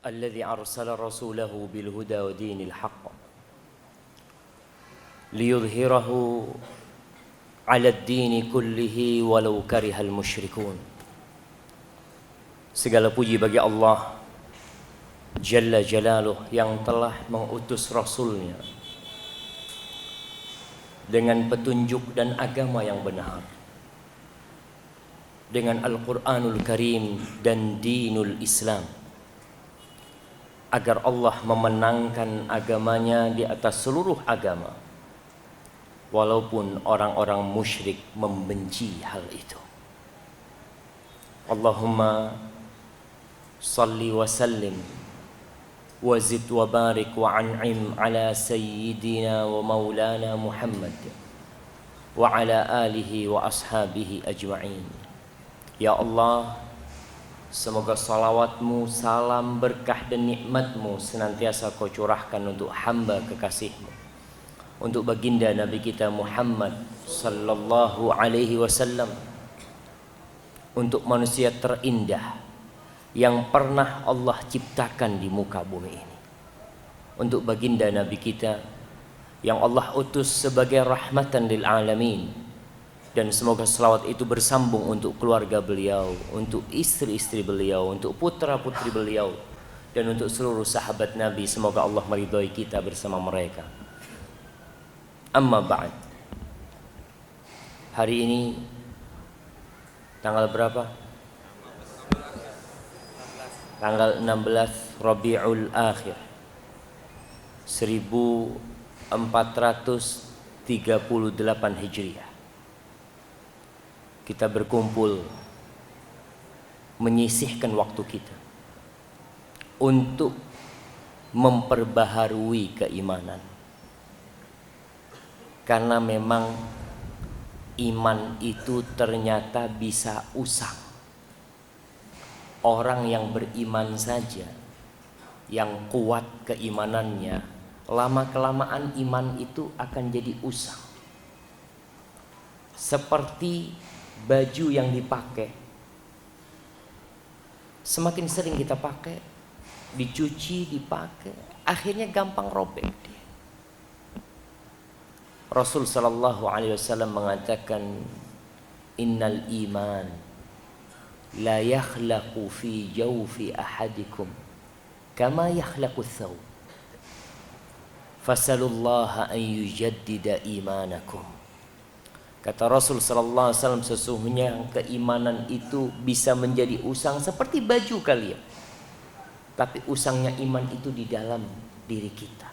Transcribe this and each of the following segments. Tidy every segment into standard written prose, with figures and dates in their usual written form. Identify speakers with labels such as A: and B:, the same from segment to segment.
A: الذي أرسل رسوله بالهدى ودين الحق ليظهره على الدين كله ولو كره المشركون. Segala puji bagi Allah Jalla Jalaluh yang telah mengutus Rasulnya dengan petunjuk dan agama yang benar, dengan Al-Quranul Karim dan Dinul Islam, agar Allah memenangkan agamanya di atas seluruh agama, walaupun orang-orang musyrik membenci hal itu. Allahumma salli wa sallim wa zid wa barik wa an'im ala sayyidina wa maulana Muhammad wa ala alihi wa ashabihi ajma'in. Ya Allah, semoga salawatmu, salam, berkah dan nikmatmu senantiasa kau curahkan untuk hamba kekasihmu, untuk baginda Nabi kita Muhammad sallallahu alaihi wasallam, untuk manusia terindah yang pernah Allah ciptakan di muka bumi ini, untuk baginda Nabi kita yang Allah utus sebagai rahmatan lil alamin. Dan semoga selawat itu bersambung untuk keluarga beliau, untuk istri-istri beliau, untuk putra-putri beliau, dan untuk seluruh sahabat Nabi. Semoga Allah meridhai kita bersama mereka. Amma ba'd. Hari ini tanggal berapa? Tanggal 16 Rabiul Akhir 1438 Hijriah. Kita berkumpul menyisihkan waktu kita untuk memperbaharui keimanan, karena memang iman itu ternyata bisa usang. Orang yang beriman saja, yang kuat keimanannya, lama-kelamaan iman itu akan jadi usang. Seperti baju yang dipakai, semakin sering kita pakai, dicuci, dipakai, akhirnya gampang robek dia. Rasul sallallahu alaihi wasallam mengatakan, innal iman la yakhlaqu fi jawfi ahadikum kama yakhlaqu thawb fasalullaha an yujaddida imanakum. Kata Rasul sallallahu alaihi wasallam, sesungguhnya keimanan itu bisa menjadi usang seperti baju kalian, tapi usangnya iman itu di dalam diri kita.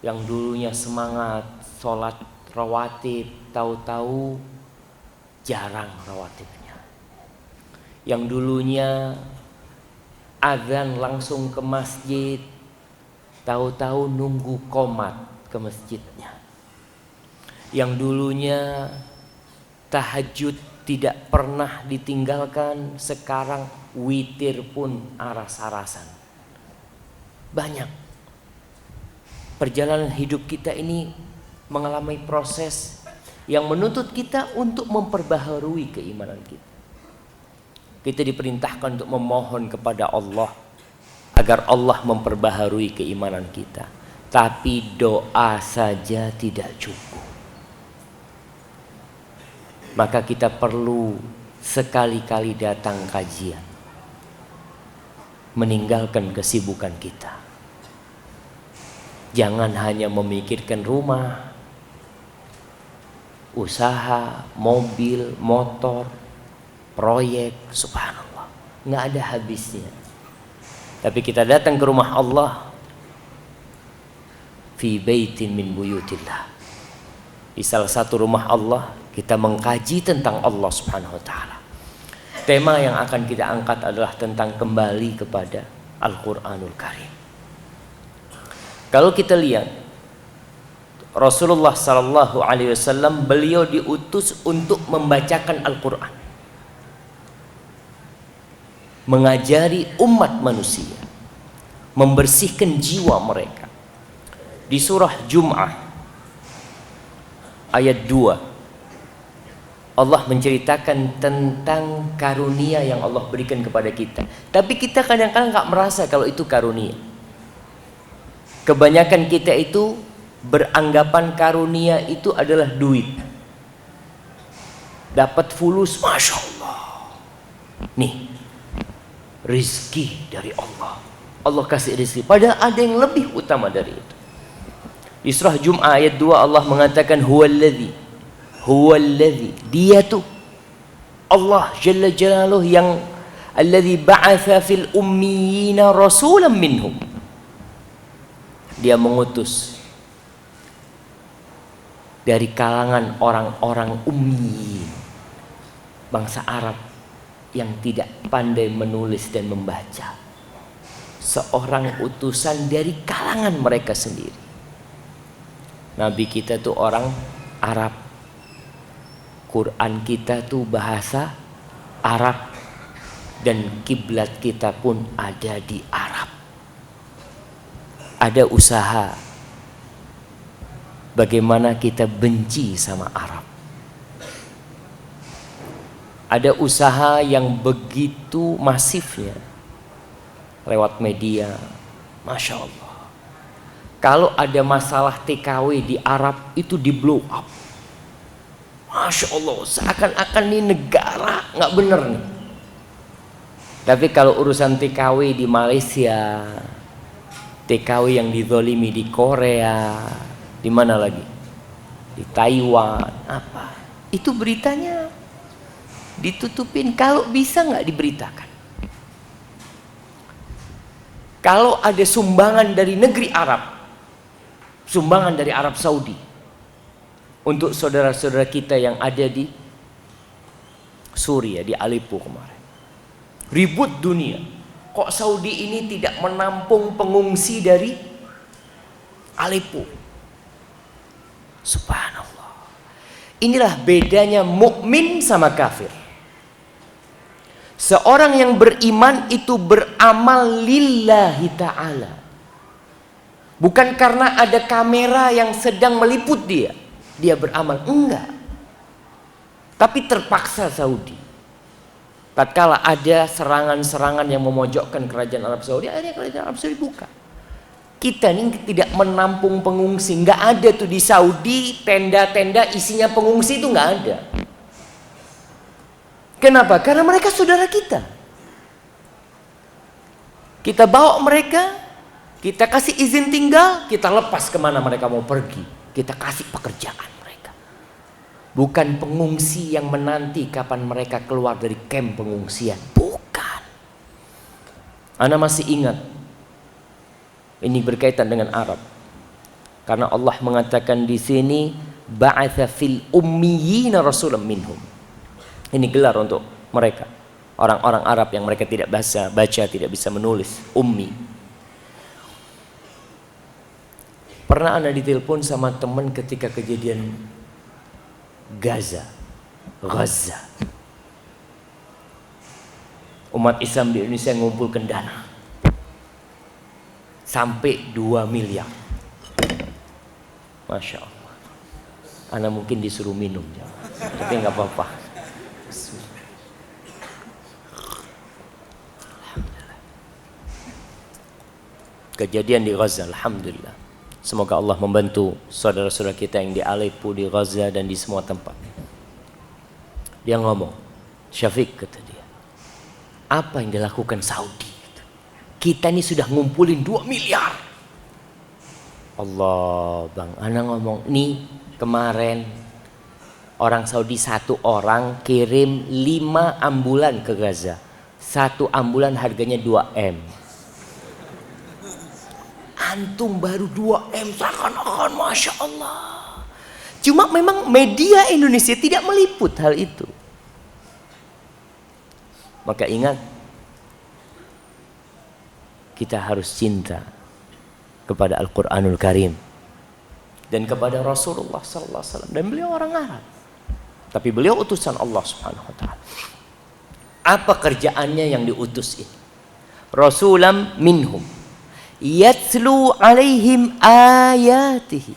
A: Yang dulunya semangat sholat rawatib, tahu-tahu jarang rawatibnya. Yang dulunya azan langsung ke masjid, tahu-tahu nunggu qomat ke masjidnya. Yang dulunya tahajud tidak pernah ditinggalkan, sekarang witir pun aras-arasan. Banyak. Perjalanan hidup kita ini mengalami proses yang menuntut kita untuk memperbaharui keimanan kita. Kita diperintahkan untuk memohon kepada Allah agar Allah memperbaharui keimanan kita. Tapi doa saja tidak cukup. Maka kita perlu sekali-kali datang kajian, meninggalkan kesibukan kita. Jangan hanya memikirkan rumah, usaha, mobil, motor, proyek, subhanallah, nggak ada habisnya. Tapi kita datang ke rumah Allah, fi baitin min buyutillah, di salah satu rumah Allah, kita mengkaji tentang Allah subhanahu wa ta'ala. Tema yang akan kita angkat adalah tentang kembali kepada Al-Quranul Karim. Kalau kita lihat Rasulullah sallallahu alaihi wasallam, beliau diutus untuk membacakan Al-Quran, mengajari umat manusia, membersihkan jiwa mereka. Di surah Jum'ah ayat 2, Allah menceritakan tentang karunia yang Allah berikan kepada kita. Tapi kita kadang-kadang gak merasa kalau itu karunia. Kebanyakan kita itu beranggapan karunia itu adalah duit. Dapat fulus, Masya Allah. Nih, rizki dari Allah. Allah kasih rizki. Padahal ada yang lebih utama dari itu. Di surah Jum'ah ayat 2 Allah mengatakan huwallazi, dia tuh Allah Jalla Jalaluh yang alladzi ba'atha fil ummiyina rasulan minhum. Dia mengutus dari kalangan orang-orang ummi, bangsa Arab yang tidak pandai menulis dan membaca, seorang utusan dari kalangan mereka sendiri. Nabi kita tuh orang Arab, Quran kita tuh bahasa Arab, dan kiblat kita pun ada di Arab. Ada usaha bagaimana kita benci sama Arab. Ada usaha yang begitu masifnya lewat media, Masya Allah. Kalau ada masalah TKW di Arab itu di blow up, Masya Allah, seakan-akan ini negara nggak bener nih. Tapi kalau urusan TKW di Malaysia, TKW yang dizolimi di Korea, di mana lagi? Di Taiwan, apa? Itu beritanya ditutupin, kalau bisa nggak diberitakan. Kalau ada sumbangan dari negeri Arab, sumbangan dari Arab Saudi untuk saudara-saudara kita yang ada di Suriah, di Aleppo kemarin, ribut dunia. Kok Saudi ini tidak menampung pengungsi dari Aleppo? Subhanallah. Inilah bedanya mukmin sama kafir. Seorang yang beriman itu beramal lillahi ta'ala, bukan karena ada kamera yang sedang meliput dia beramal, enggak. Tapi terpaksa Saudi. Tatkala ada serangan-serangan yang memojokkan kerajaan Arab Saudi, akhirnya kerajaan Arab Saudi buka. Kita ini tidak menampung pengungsi, enggak ada tuh di Saudi tenda-tenda isinya pengungsi, itu enggak ada. Kenapa? Karena mereka saudara kita. Kita bawa mereka, kita kasih izin tinggal, kita lepas kemana mereka mau pergi. Kita kasih pekerjaan mereka. Bukan pengungsi yang menanti kapan mereka keluar dari kamp pengungsian. Bukan. Ana masih ingat, ini berkaitan dengan Arab. Karena Allah mengatakan di sini, ba'atha fil ummiyina rasulan minhum. Ini gelar untuk mereka, orang-orang Arab yang mereka tidak baca, tidak bisa menulis, ummi. Pernah Anda ditelepon sama teman ketika kejadian Gaza. Umat Islam di Indonesia mengumpulkan dana sampai 2 miliar. Masya Allah. Anda mungkin disuruh minum, tapi nggak apa-apa. Kejadian di Gaza, alhamdulillah. Semoga Allah membantu saudara-saudara kita yang di Aleppo, di Gaza, dan di semua tempat. Dia ngomong, Syafiq, kata dia, apa yang dilakukan Saudi? Kita ini sudah ngumpulin 2 miliar. Allah, bang, ana ngomong, nih kemarin orang Saudi satu orang kirim 5 ambulan ke Gaza. Satu ambulan harganya 2M. Antum baru 2M, seakan-akan Masya Allah. Cuma memang media Indonesia tidak meliput hal itu. Maka ingat, kita harus cinta kepada Al-Quranul Karim dan kepada Rasulullah SAW. Dan beliau orang Arab, tapi beliau utusan Allah Subhanahu Wa Taala. Apa kerjaannya yang diutus ini? Rasulam minhum yatlu alaihim ayatihi.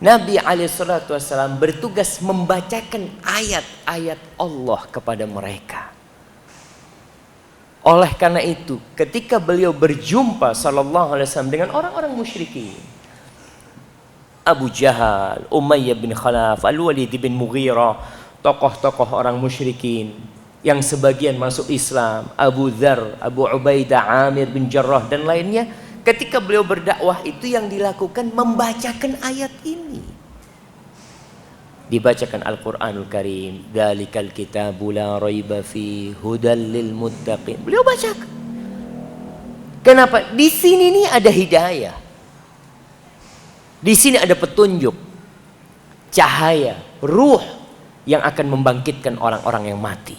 A: Nabi SAW bertugas membacakan ayat-ayat Allah kepada mereka. Oleh karena itu, ketika beliau berjumpa sallallahu alaihi wasallam dengan orang-orang musyrikin, Abu Jahal, Umayyah bin Khalaf, Al-Walid bin Mughirah, tokoh-tokoh orang musyrikin yang sebagian masuk Islam, Abu Dzar, Abu Ubaidah, Amir bin Jarrah dan lainnya, ketika beliau berdakwah itu yang dilakukan membacakan ayat ini. Dibacakan Al-Qur'anul Karim, dzalikal kitabu la raiba fi hudal lil muttaqin. Beliau bacakan. Kenapa? Di sini nih ada hidayah. Di sini ada petunjuk, cahaya, ruh yang akan membangkitkan orang-orang yang mati.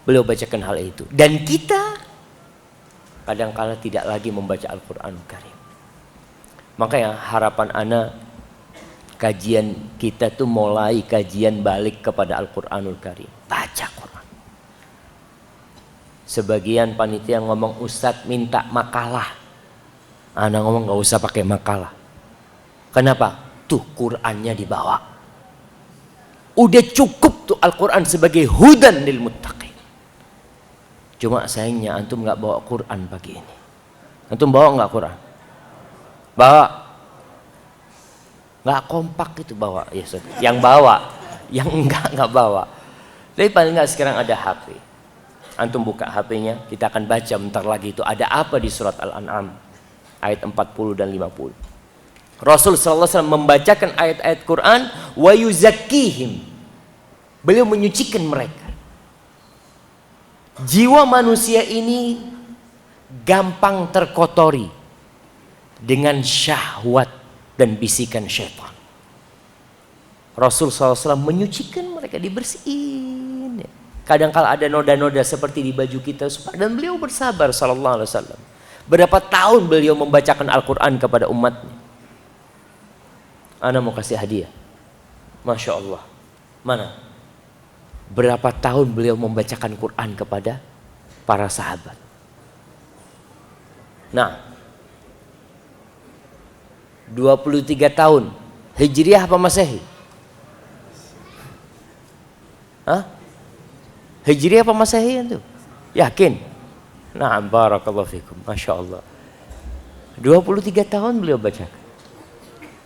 A: Beliau bacakan hal itu. Dan kita kadang-kala tidak lagi membaca Al-Qur'anul Karim. Makanya harapan ana kajian kita tuh mulai kajian balik kepada Al-Qur'anul Karim. Baca Quran. Sebagian panitia ngomong, Ustadz minta makalah. Ana ngomong gak usah pakai makalah. Kenapa? Tuh Qur'annya dibawa. Udah cukup tuh Al-Quran sebagai hudan lil muttaqin. Cuma sayangnya antum gak bawa Quran pagi ini. Antum bawa gak Quran? Bawa. Gak kompak itu bawa. Ya, yang bawa, yang enggak bawa. Tapi paling gak sekarang ada HP. Antum buka HP-nya, kita akan baca bentar lagi itu ada apa di surat Al-An'am ayat 40 dan 50. Rasul sallallahu alaihi wasallam membacakan ayat-ayat Quran wa yuzakkihim. Beliau menyucikan mereka. Jiwa manusia ini gampang terkotori dengan syahwat dan bisikan syaitan. Rasul sallallahu alaihi wasallam menyucikan mereka, dibersihin. Kadang-kala ada noda-noda seperti di baju kita, dan beliau bersabar sallallahu alaihi wasallam. Berapa tahun beliau membacakan Al-Quran kepada umatnya. Ana mau kasih hadiah. Masya Allah. Mana? Berapa tahun beliau membacakan Quran kepada para sahabat. Nah, 23 tahun. Hijriah apa Masehi? Hah? Hijriah apa Masehi itu? Yakin? Nah, barakallahu fikum. Masya Allah. 23 tahun beliau bacakan.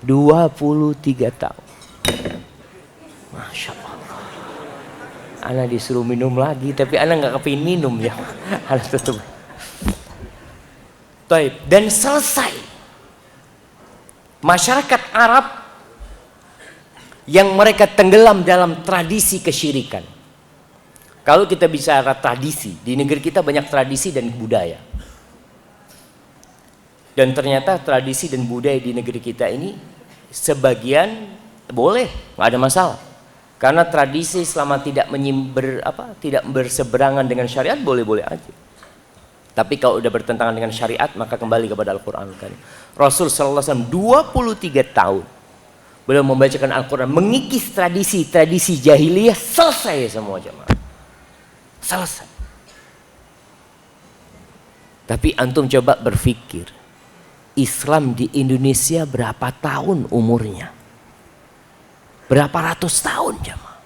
A: 23 tahun. Masya Allah. Ana disuruh minum lagi, tapi ana nggak kepingin minum ya. Ana tutup. Taib. Dan selesai. Masyarakat Arab yang mereka tenggelam dalam tradisi kesyirikan. Kalau kita bicara tradisi, di negeri kita banyak tradisi dan budaya. Dan ternyata tradisi dan budaya di negeri kita ini sebagian boleh, nggak ada masalah. Karena tradisi selama tidak tidak berseberangan dengan syariat boleh-boleh aja. Tapi kalau udah bertentangan dengan syariat maka kembali kepada Al-Qur'an Al-Karim. Rasul sallallahu alaihi wasallam 23 tahun beliau membacakan Al-Qur'an, mengikis tradisi jahiliyah, selesai semua jemaah. Selesai. Tapi antum coba berpikir, Islam di Indonesia berapa tahun umurnya? Berapa ratus tahun jemaah?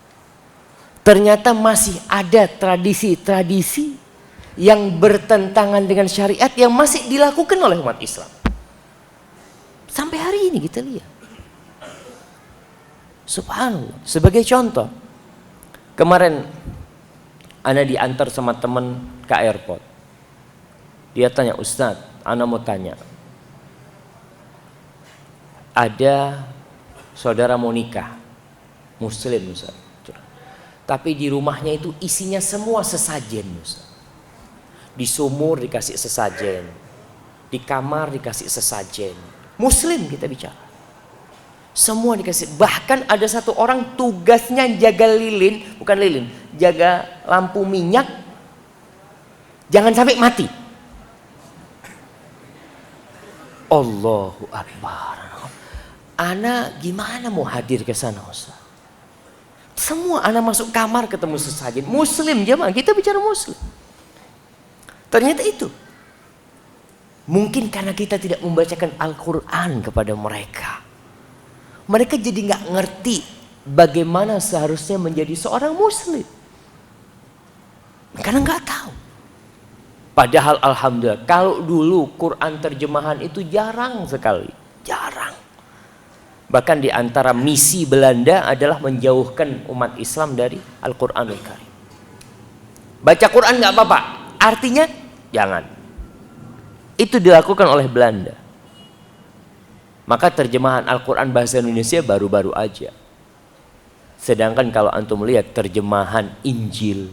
A: Ternyata masih ada tradisi-tradisi yang bertentangan dengan syariat yang masih dilakukan oleh umat Islam. Sampai hari ini kita lihat. Subhanallah. Sebagai contoh, kemarin ana diantar sama teman ke airport. Dia tanya, Ustadz, ana mau tanya. Ada saudara mau nikah, Muslim Ustaz. Tapi di rumahnya itu isinya semua sesajen Ustaz. Di sumur dikasih sesajen, di kamar dikasih sesajen. Muslim kita bicara. Semua dikasih. Bahkan ada satu orang tugasnya jaga lilin, bukan lilin, jaga lampu minyak, jangan sampai mati. Allahu Akbar. Ana gimana mau hadir ke sana Ustaz? Semua ana masuk kamar ketemu sesajen. Muslim jemaah, kita bicara Muslim. Ternyata itu. Mungkin karena kita tidak membacakan Al-Quran kepada mereka. Mereka jadi nggak ngerti bagaimana seharusnya menjadi seorang muslim. Karena nggak tahu. Padahal alhamdulillah, kalau dulu Quran terjemahan itu jarang sekali. Jarang. Bahkan di antara misi Belanda adalah menjauhkan umat Islam dari Al-Quranul Karim. Baca Quran nggak apa-apa, artinya jangan. Itu dilakukan oleh Belanda. Maka terjemahan Al-Quran bahasa Indonesia baru-baru aja. Sedangkan kalau antum lihat terjemahan Injil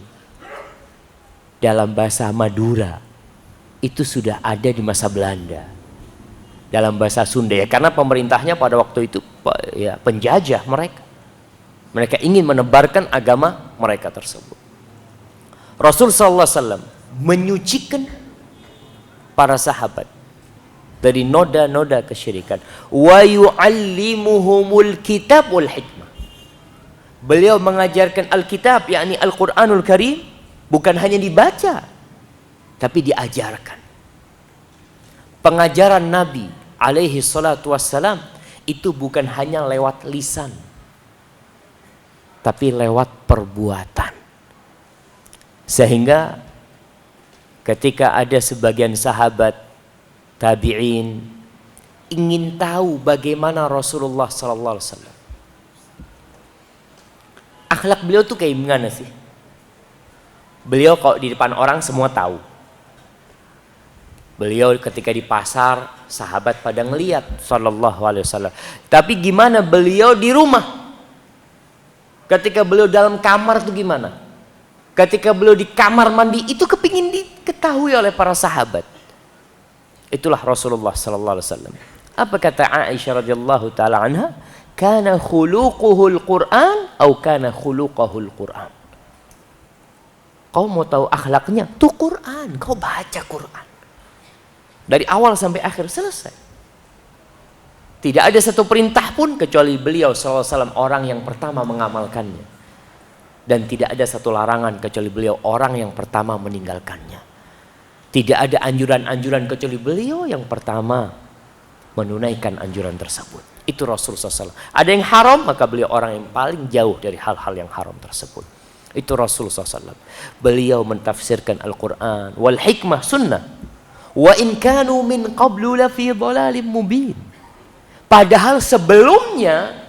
A: dalam bahasa Madura, itu sudah ada di masa Belanda. Dalam bahasa Sunda, ya, karena pemerintahnya pada waktu itu ya penjajah mereka. Mereka ingin menebarkan agama mereka tersebut. Rasul sallallahu alaihi wasallam menyucikan para sahabat dari noda-noda kesyirikan. Wa yu'allimuhumul kitab wal hikmah. Beliau mengajarkan Alkitab, yakni Al-Quranul Karim, bukan hanya dibaca, tapi diajarkan. Pengajaran Nabi alaihi salatu wassalam itu bukan hanya lewat lisan, tapi lewat perbuatan. Sehingga ketika ada sebagian sahabat tabi'in ingin tahu bagaimana Rasulullah sallallahu alaihi wasallam, akhlak beliau tuh kayak gimana sih? Beliau kalau di depan orang semua tahu. Beliau ketika di pasar, sahabat pada ngelihat sallallahu alaihi wasallam. Tapi gimana beliau di rumah? Ketika beliau dalam kamar itu gimana? Ketika beliau di kamar mandi itu kepingin diketahui oleh para sahabat. Itulah Rasulullah sallallahu alaihi wasallam. Apa kata Aisyah radhiyallahu taala anha? Kana khuluquhul Qur'an atau kana khuluquhul Qur'an. Kau mau tahu akhlaknya? Tuh Quran, kau baca Quran. Dari awal sampai akhir selesai. Tidak ada satu perintah pun kecuali beliau sallallahu alaihi wasallam orang yang pertama mengamalkannya. Dan tidak ada satu larangan kecuali beliau orang yang pertama meninggalkannya. Tidak ada anjuran-anjuran kecuali beliau yang pertama menunaikan anjuran tersebut. Itu Rasulullah SAW. Ada yang haram, maka beliau orang yang paling jauh dari hal-hal yang haram tersebut. Itu Rasulullah SAW. Beliau mentafsirkan Al-Quran wal hikmah sunnah. Wa in kanu min qablu lafi dhalalim mubin. Padahal sebelumnya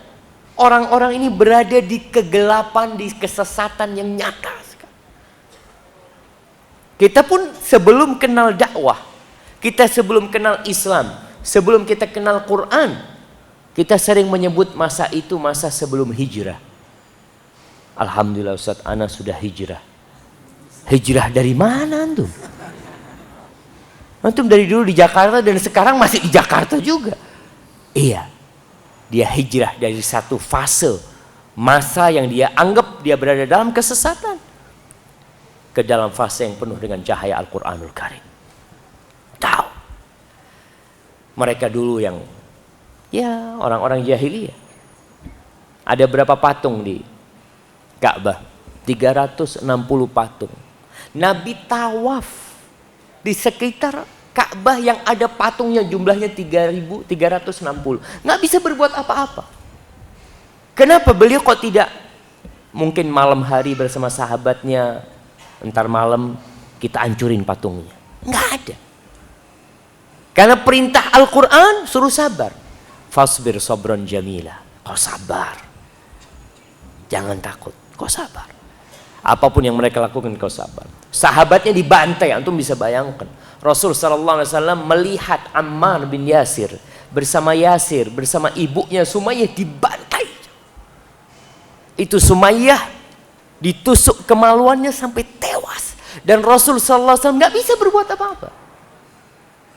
A: orang-orang ini berada di kegelapan, di kesesatan yang nyata. Kita pun sebelum kenal dakwah, kita sebelum kenal Islam, sebelum kita kenal Quran, kita sering menyebut masa itu masa sebelum hijrah. Alhamdulillah Ustaz, ana sudah hijrah. Hijrah dari mana antum? Antum dari dulu di Jakarta dan sekarang masih di Jakarta juga. Iya, dia hijrah dari satu fase masa yang dia anggap dia berada dalam kesesatan ke dalam fase yang penuh dengan cahaya Al-Quranul Karim. Tahu mereka dulu yang ya orang-orang jahiliyah. Ada berapa patung di Ka'bah? 360 patung. Nabi tawaf di sekitar Ka'bah yang ada patungnya jumlahnya 3.360. Nggak bisa berbuat apa-apa. Kenapa beliau kok tidak mungkin malam hari bersama sahabatnya, entar malam kita hancurin patungnya? Nggak ada. Karena perintah Al-Quran suruh sabar. Fasbir sabran jamila. Kau sabar. Jangan takut. Kau sabar. Apapun yang mereka lakukan kau sabar. Sahabatnya dibantai, antum bisa bayangkan. Rasul sallallahu alaihi wasallam melihat Ammar bin Yasir bersama ibunya Sumayyah dibantai. Itu Sumayyah ditusuk kemaluannya sampai tewas. Dan Rasul sallallahu alaihi wasallam nggak bisa berbuat apa-apa.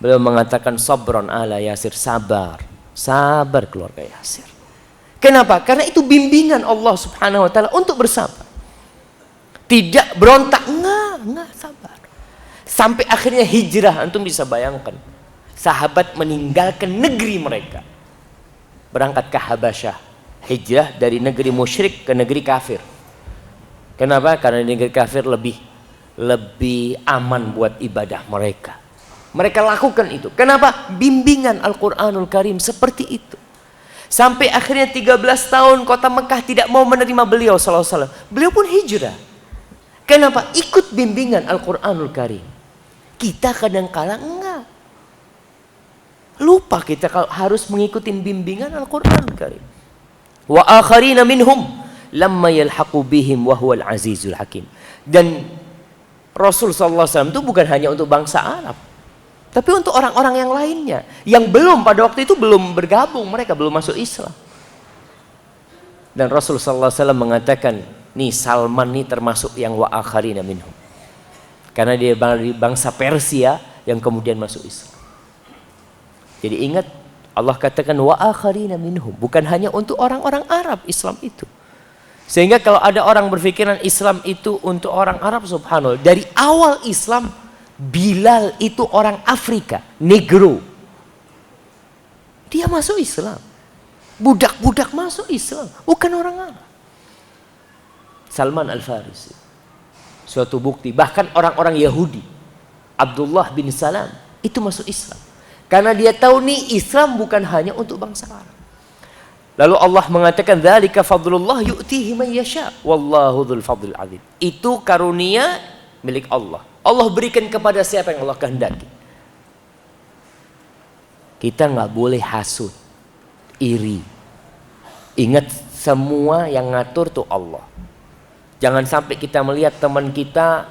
A: Beliau mengatakan sabron ala Yasir, sabar. Sabar keluarga Yasir. Kenapa? Karena itu bimbingan Allah Subhanahu wa taala untuk bersabar. Tidak berontak, enggak sabar. Sampai akhirnya hijrah, antum bisa bayangkan. Sahabat meninggalkan negeri mereka. Berangkat ke Habasyah. Hijrah dari negeri musyrik ke negeri kafir. Kenapa? Karena negeri kafir lebih aman buat ibadah mereka. Mereka lakukan itu. Kenapa? Bimbingan Al-Quranul Karim seperti itu. Sampai akhirnya 13 tahun kota Mekah tidak mau menerima beliau sallallahu alaihi wasallam. Beliau pun hijrah. Kenapa? Ikut bimbingan Al-Qur'anul Karim. Kita kadang-kala enggak. Lupa kita kalau harus mengikuti bimbingan Al-Qur'anul Karim. Wa akharina minhum lamma yalhaqu bihim wa huwal azizul hakim. Dan Rasul sallallahu alaihi wasallam itu bukan hanya untuk bangsa Arab, tapi untuk orang-orang yang lainnya yang belum pada waktu itu belum bergabung, mereka belum masuk Islam. Dan Rasul sallallahu alaihi wasallam mengatakan, nih Salman nih termasuk yang wa akharina minhum. Karena dia dari bangsa Persia yang kemudian masuk Islam. Jadi ingat, Allah katakan wa akharina minhum, bukan hanya untuk orang-orang Arab Islam itu. Sehingga kalau ada orang berpikiran Islam itu untuk orang Arab, subhanallah, dari awal Islam Bilal itu orang Afrika, Negro. Dia masuk Islam. Budak-budak masuk Islam, bukan orang Arab. Salman Al-Farisi. Suatu bukti, bahkan orang-orang Yahudi, Abdullah bin Salam itu masuk Islam. Karena dia tahu nih Islam bukan hanya untuk bangsa Arab. Lalu Allah mengatakan, dzalika fadlullah yu'tihi man yasha wallahu dzul fadlil azim. Itu karunia milik Allah. Allah berikan kepada siapa yang Allah kehendaki. Kita nggak boleh hasud, iri. Ingat, semua yang ngatur tuh Allah. Jangan sampai kita melihat teman kita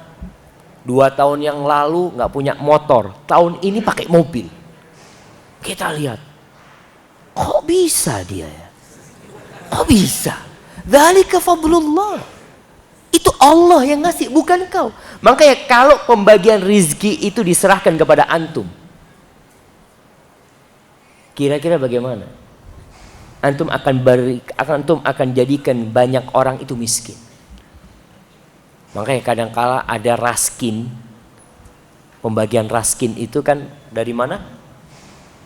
A: 2 tahun yang lalu nggak punya motor, tahun ini pakai mobil. Kita lihat, kok bisa dia ya? Kok bisa? Dzalika fadlullah. Itu Allah yang ngasih, bukan kau. Makanya kalau pembagian rizki itu diserahkan kepada antum, kira-kira bagaimana? Antum akan jadikan banyak orang itu miskin. Makanya kadang-kala ada raskin. Pembagian raskin itu kan dari mana?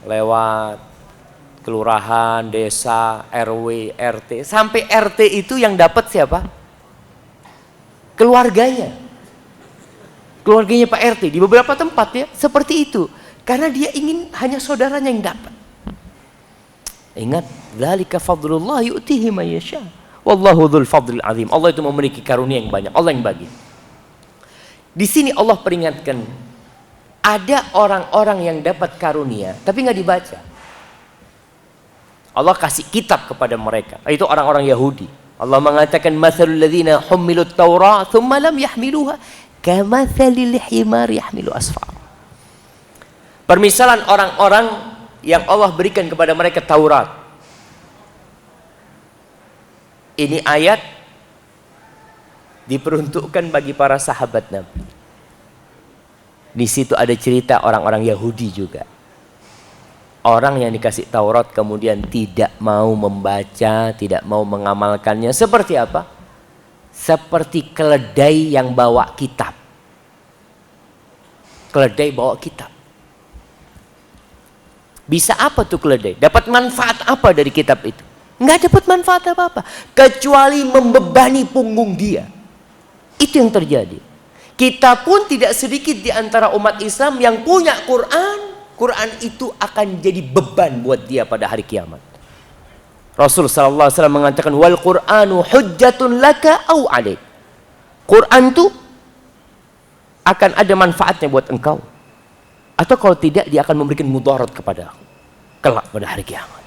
A: Lewat kelurahan, desa, RW, RT. Sampai RT itu yang dapat siapa? Keluarganya. Keluarganya Pak RT. Di beberapa tempat ya seperti itu. Karena dia ingin hanya saudaranya yang dapat. Ingat, dzalika fadlullah yu'tihi man yasha. Wallahu dzul fadlil azim. Allah itu memiliki karunia yang banyak. Allah yang bagi. Di sini Allah peringatkan, ada orang-orang yang dapat karunia tapi nggak dibaca. Allah kasih kitab kepada mereka. Itu orang-orang Yahudi. Allah mengatakan, mathalul ladzina hummilut Taurah tsumma lam yahmiluha kamathalil himar yahmilu asfar. Permisalan orang-orang yang Allah berikan kepada mereka Taurat. Ini ayat diperuntukkan bagi para sahabat Nabi. Di situ ada cerita orang-orang Yahudi juga. Orang yang dikasih Taurat kemudian tidak mau membaca, tidak mau mengamalkannya. Seperti apa? Seperti keledai yang bawa kitab. Keledai bawa kitab. Bisa apa tuh keledai? Dapat manfaat apa dari kitab itu? Nggak dapat manfaat apa-apa. Kecuali membebani punggung dia. Itu yang terjadi. Kita pun tidak sedikit di antara umat Islam yang punya Quran. Quran itu akan jadi beban buat dia pada hari kiamat. Rasul sallallahu alaihi wasallam mengatakan, wal Qur'anu hujjatun laka au alaik. Quran itu akan ada manfaatnya buat engkau. Atau kalau tidak, dia akan memberikan mudarat kepada aku kelak pada hari kiamat.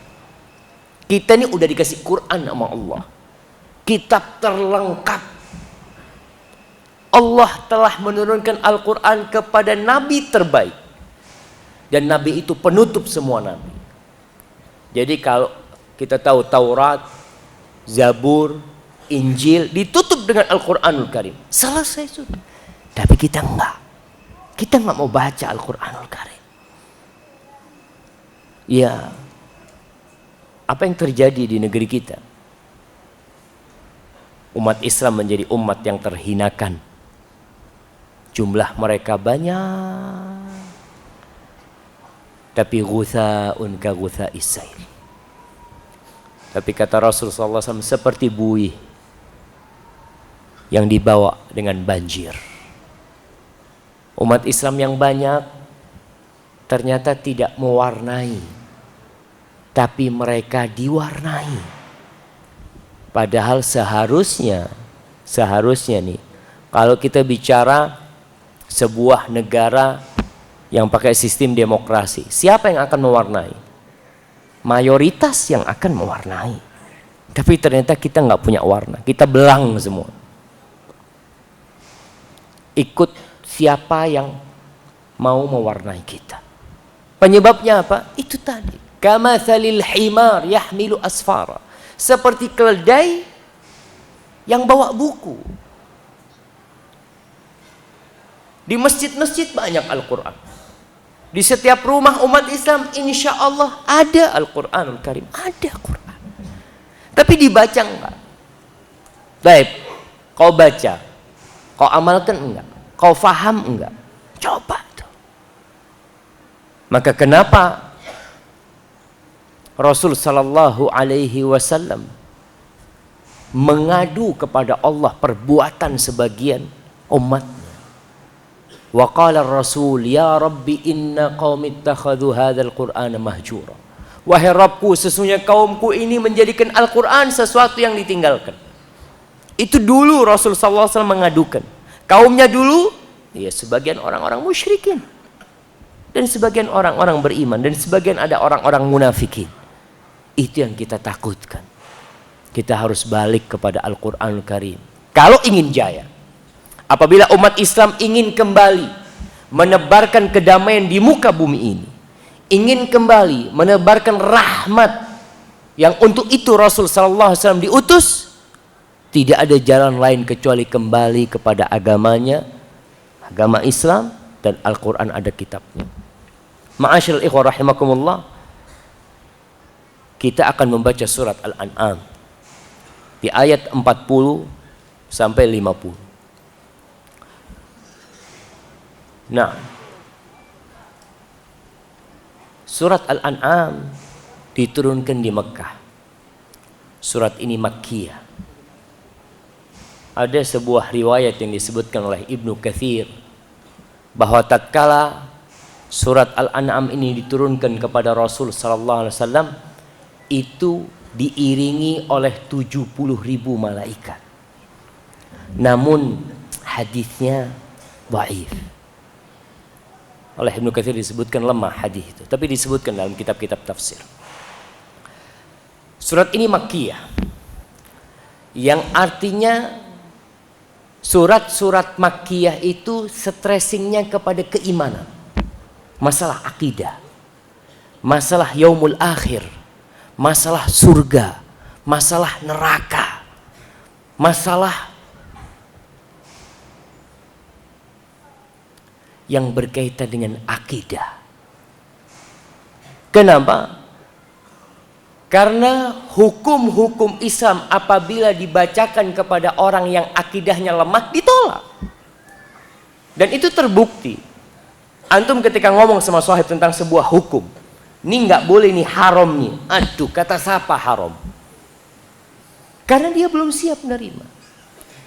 A: Kita ini udah dikasih Quran sama Allah. Kitab terlengkap. Allah telah menurunkan Al-Quran kepada Nabi terbaik. Dan Nabi itu penutup semua Nabi. Jadi kalau kita tahu Taurat, Zabur, Injil ditutup dengan Al-Quranul Karim. Selesai sudah. Tapi kita enggak. Kita enggak mau baca Al-Quranul Karim. Ya. Apa yang terjadi di negeri kita? Umat Islam menjadi umat yang terhinakan. Jumlah mereka banyak. Tapi ghutha'un ka ghutha'is sail. Tapi kata Rasulullah SAW, seperti buih yang dibawa dengan banjir. Umat Islam yang banyak ternyata tidak mewarnai tapi mereka diwarnai. Padahal seharusnya nih, kalau kita bicara sebuah negara yang pakai sistem demokrasi, siapa yang akan mewarnai? Mayoritas yang akan mewarnai. Tapi ternyata kita nggak punya warna, kita belang semua. Ikut siapa yang mau mewarnai kita. Penyebabnya apa? Itu tadi. Kamatsalil himar yahmilu asfara. Seperti keledai yang bawa buku. Di masjid-masjid banyak Al-Quran. Di setiap rumah umat Islam insya Allah ada Al-Quranul Karim. Ada Quran. Tapi dibaca enggak? Baik, kau baca, kau amalkan enggak? Kau faham enggak? Coba tuh. Maka kenapa Rasul sallallahu alaihi wasallam mengadu kepada Allah perbuatan sebagian umatnya. Wa qala Rasul, ya Rabbi inna qaumi ittakhadhu hadzal Qur'ana mahjura. Wahai Rabbku, sesungguhnya kaumku ini menjadikan Al-Quran sesuatu yang ditinggalkan. Itu dulu Rasul sallallahu alaihi wasallam mengadukan. Kaumnya dulu, ya sebagian orang-orang musyrikin. Dan sebagian orang-orang beriman. Dan sebagian ada orang-orang munafikin. Itu yang kita takutkan. Kita harus balik kepada Al-Quranul Karim. Kalau ingin jaya. Apabila umat Islam ingin kembali menebarkan kedamaian di muka bumi ini. Ingin kembali menebarkan rahmat. Yang untuk itu Rasul sallallahu alaihi wasallam diutus. Tidak ada jalan lain kecuali kembali kepada agamanya. Agama Islam dan Al-Quran ada kitabnya. Ma'asyiral ikhwah rahimakumullah. Kita akan membaca surat Al-An'am di ayat 40 sampai 50. Nah, surat Al-An'am diturunkan di Mekah. Surat ini Makkiyah. Ada sebuah riwayat yang disebutkan oleh Ibnu Katsir bahwa tatkala surat Al-An'am ini diturunkan kepada Rasul sallallahu alaihi wasallam itu diiringi oleh 70.000 malaikat. Namun hadisnya dhaif. Oleh Ibnu Katsir disebutkan lemah hadis itu, tapi disebutkan dalam kitab-kitab tafsir. Surat ini Makkiyah, yang artinya surat-surat Makkiyah itu stressingnya kepada keimanan, masalah akidah, masalah yaumul akhir, masalah surga, masalah neraka, masalah yang berkaitan dengan akidah. Kenapa? Karena hukum-hukum Islam apabila dibacakan kepada orang yang akidahnya lemah ditolak. Dan itu terbukti. Antum ketika ngomong sama sahib tentang sebuah hukum, ini nggak boleh, nih haram nih. Aduh, kata siapa haram? Karena dia belum siap menerima.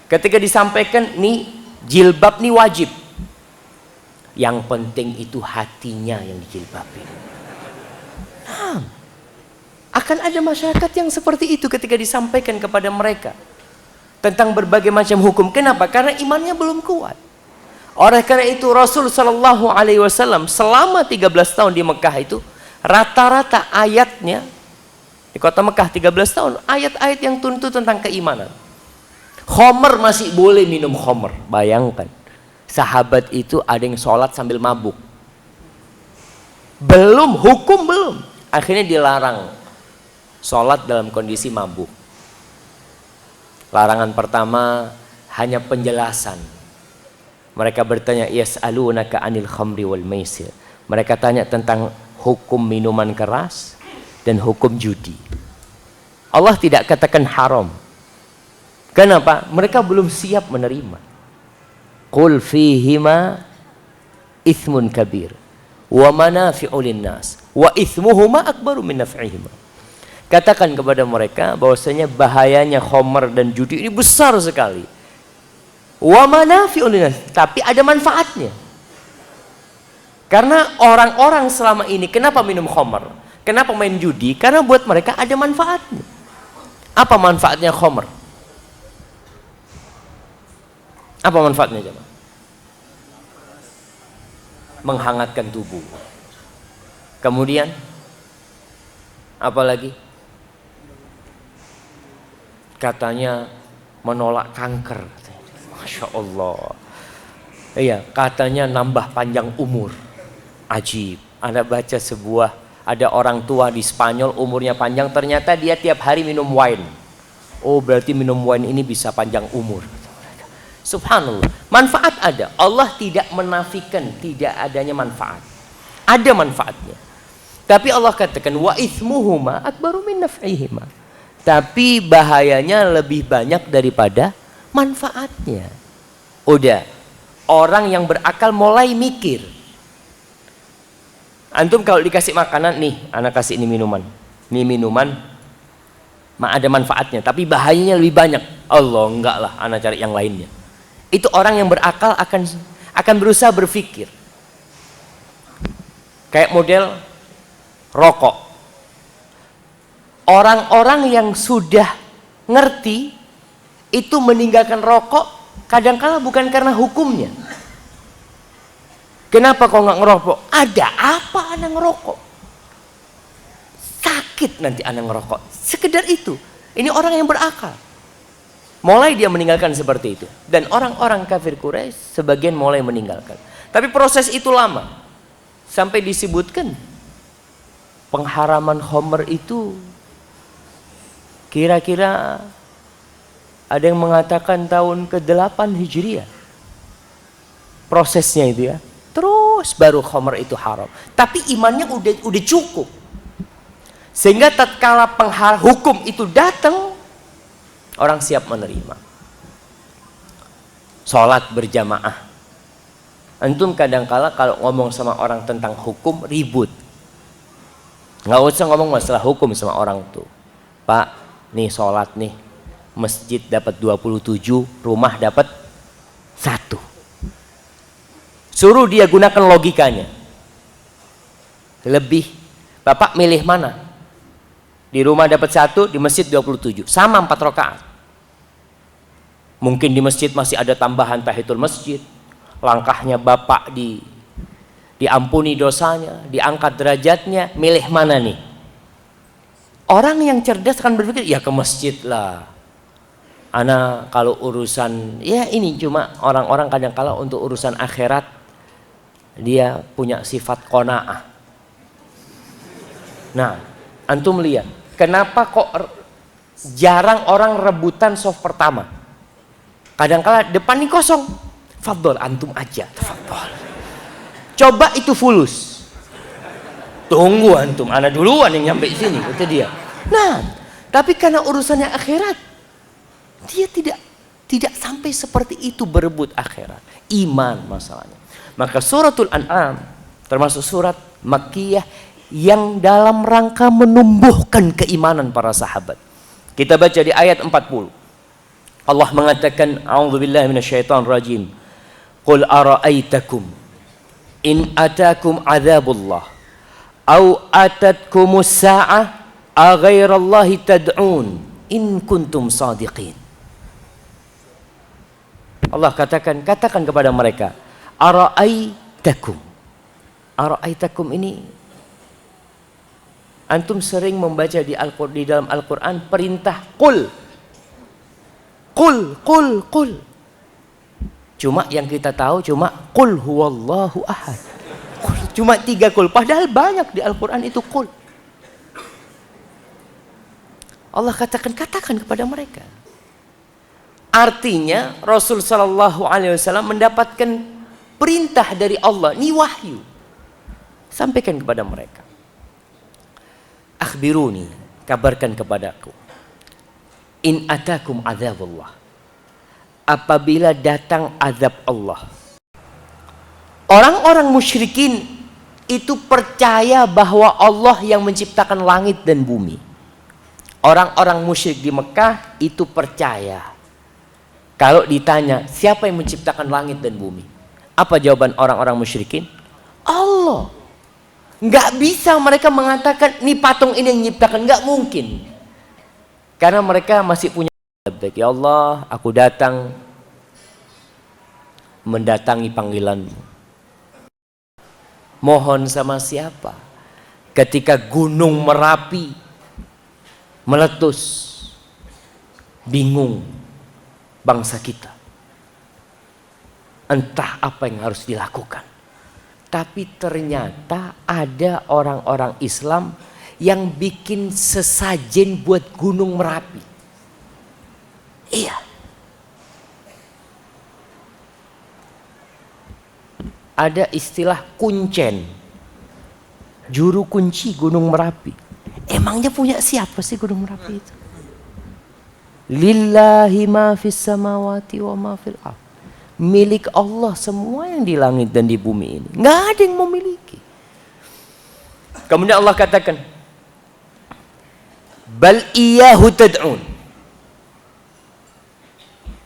A: Ketika disampaikan nih jilbab nih wajib. Yang penting itu hatinya yang dijilbabin. Nah, akan ada masyarakat yang seperti itu ketika disampaikan kepada mereka tentang berbagai macam hukum. Kenapa? Karena imannya belum kuat. Oleh karena itu Rasul sallallahu alaihi wasallam selama 13 tahun di Mekah itu rata-rata ayatnya di kota Mekah 13 tahun ayat-ayat yang tuntut tentang keimanan. Khomer masih boleh minum khomer. Bayangkan. Sahabat itu ada yang sholat sambil mabuk. Belum, hukum belum. Akhirnya dilarang sholat dalam kondisi mabuk. Larangan pertama hanya penjelasan. Mereka bertanya, yas'alunaka 'anil khamri wal maisir. Mereka tanya tentang hukum minuman keras dan hukum judi. Allah tidak katakan haram. Kenapa? Mereka belum siap menerima. Qul fihima ithmun kabir wa manafi'u linnas wa ithmuhuma akbaru min naf'ihima. Katakan kepada mereka bahwasanya bahayanya khamr dan judi ini besar sekali. Wa manafi'u linnas, tapi ada manfaatnya. Karena orang-orang selama ini kenapa minum khamr? Kenapa main judi? Karena buat mereka ada manfaatnya. Apa manfaatnya khamr? Apa manfaatnya jemaah? Menghangatkan tubuh. Kemudian apa lagi? Katanya menolak kanker. Masya Allah. Iya, katanya nambah panjang umur. Ajib. Anda baca ada orang tua di Spanyol umurnya panjang, ternyata dia tiap hari minum wine. Oh, berarti minum wine ini bisa panjang umur. Subhanallah. Manfaat ada. Allah tidak menafikan tidak adanya manfaat. Ada manfaatnya. Tapi Allah katakan wa itsmuhuma akbaru min naf'ihima. Tapi bahayanya lebih banyak daripada manfaatnya. Udah, orang yang berakal mulai mikir. Antum kalau dikasih makanan nih, anak kasih ini minuman. Ini minuman ada manfaatnya, tapi bahayanya lebih banyak. Allah, enggak lah, anak cari yang lainnya. Itu orang yang berakal akan berusaha berpikir. Kayak model rokok. Orang-orang yang sudah ngerti itu meninggalkan rokok kadang-kala bukan karena hukumnya. Kenapa kau nggak ngerokok? Ada apa anak ngerokok? Sakit nanti anak ngerokok. Sekedar itu. Ini orang yang berakal. Mulai dia meninggalkan seperti itu. Dan orang-orang kafir Quraisy sebagian mulai meninggalkan. Tapi proses itu lama. Sampai disebutkan pengharaman khamr itu kira-kira ada yang mengatakan tahun ke-8 Hijriah. Prosesnya itu ya. Terus baru khamr itu haram. Tapi imannya udah cukup. Sehingga tatkala hukum itu datang, orang siap menerima. Sholat berjamaah. Antum kadangkala kalau ngomong sama orang tentang hukum ribut. Nggak usah ngomong masalah hukum sama orang tuh. Pak, nih sholat nih. Masjid dapat 27, rumah dapat 1. Suruh dia gunakan logikanya. Lebih. Bapak milih mana? Di rumah dapat 1, di masjid 27. Sama 4 rakaat. Mungkin di masjid masih ada tambahan tahiyatul masjid. Langkahnya bapak diampuni dosanya, diangkat derajatnya. Milih mana nih? Orang yang cerdas akan berpikir, ya ke masjid lah. Ana kalau urusan, ya ini cuma orang-orang kadang-kala untuk urusan akhirat dia punya sifat qanaah. Nah, antum lihat, kenapa kok jarang orang rebutan soft pertama? Kadang-kala depan ini kosong. Fadol, antum aja. Fadol. Coba itu fulus. Tunggu antum, ana duluan yang nyampe sini, itu dia. Nah, tapi karena urusannya akhirat, dia tidak sampai seperti itu berebut akhirat. Iman masalahnya. Maka suratul An'am termasuk surat Makkiyah yang dalam rangka menumbuhkan keimanan para sahabat. Kita baca di ayat 40. Allah mengatakan, a'udzubillahi minasyaitonir rajim. Qul ara'aitakum in atakum adzabullah au atatkumus sa'ah aghairallahi tad'un in kuntum sadiqin. Allah katakan kepada mereka, ara'aitakum. Ara'aitakum ini antum sering membaca di dalam Al-Qur'an perintah qul. Qul. Cuma yang kita tahu cuma qul huwallahu ahad. Cuma 3 qul, padahal banyak di Al-Qur'an itu qul. Allah katakan kepada mereka. Artinya Rasul sallallahu alaihi wasallam mendapatkan perintah dari Allah, ini wahyu. Sampaikan kepada mereka. Akhbiruni, kabarkan kepadaku. In atakum adzabullah. Apabila datang azab Allah. Orang-orang musyrikin itu percaya bahwa Allah yang menciptakan langit dan bumi. Orang-orang musyrik di Mekah itu percaya. Kalau ditanya, siapa yang menciptakan langit dan bumi? Apa jawaban orang-orang musyrikin? Allah. Nggak bisa mereka mengatakan ini patung ini yang menciptakan, nggak mungkin. Karena mereka masih punya ya Allah, aku datang mendatangi panggilanmu. Mohon sama siapa? Ketika gunung Merapi meletus, bingung bangsa kita. Entah apa yang harus dilakukan. Tapi ternyata ada orang-orang Islam yang bikin sesajen buat gunung Merapi. Iya. Ada istilah kuncen, juru kunci gunung Merapi. Emangnya punya siapa sih gunung Merapi itu? Lillahi ma fis samawati wa ma fil ardh. Milik Allah semua yang di langit dan di bumi ini. Nggak ada yang memiliki. Kemudian Allah katakan, bal iyyahu tad'un.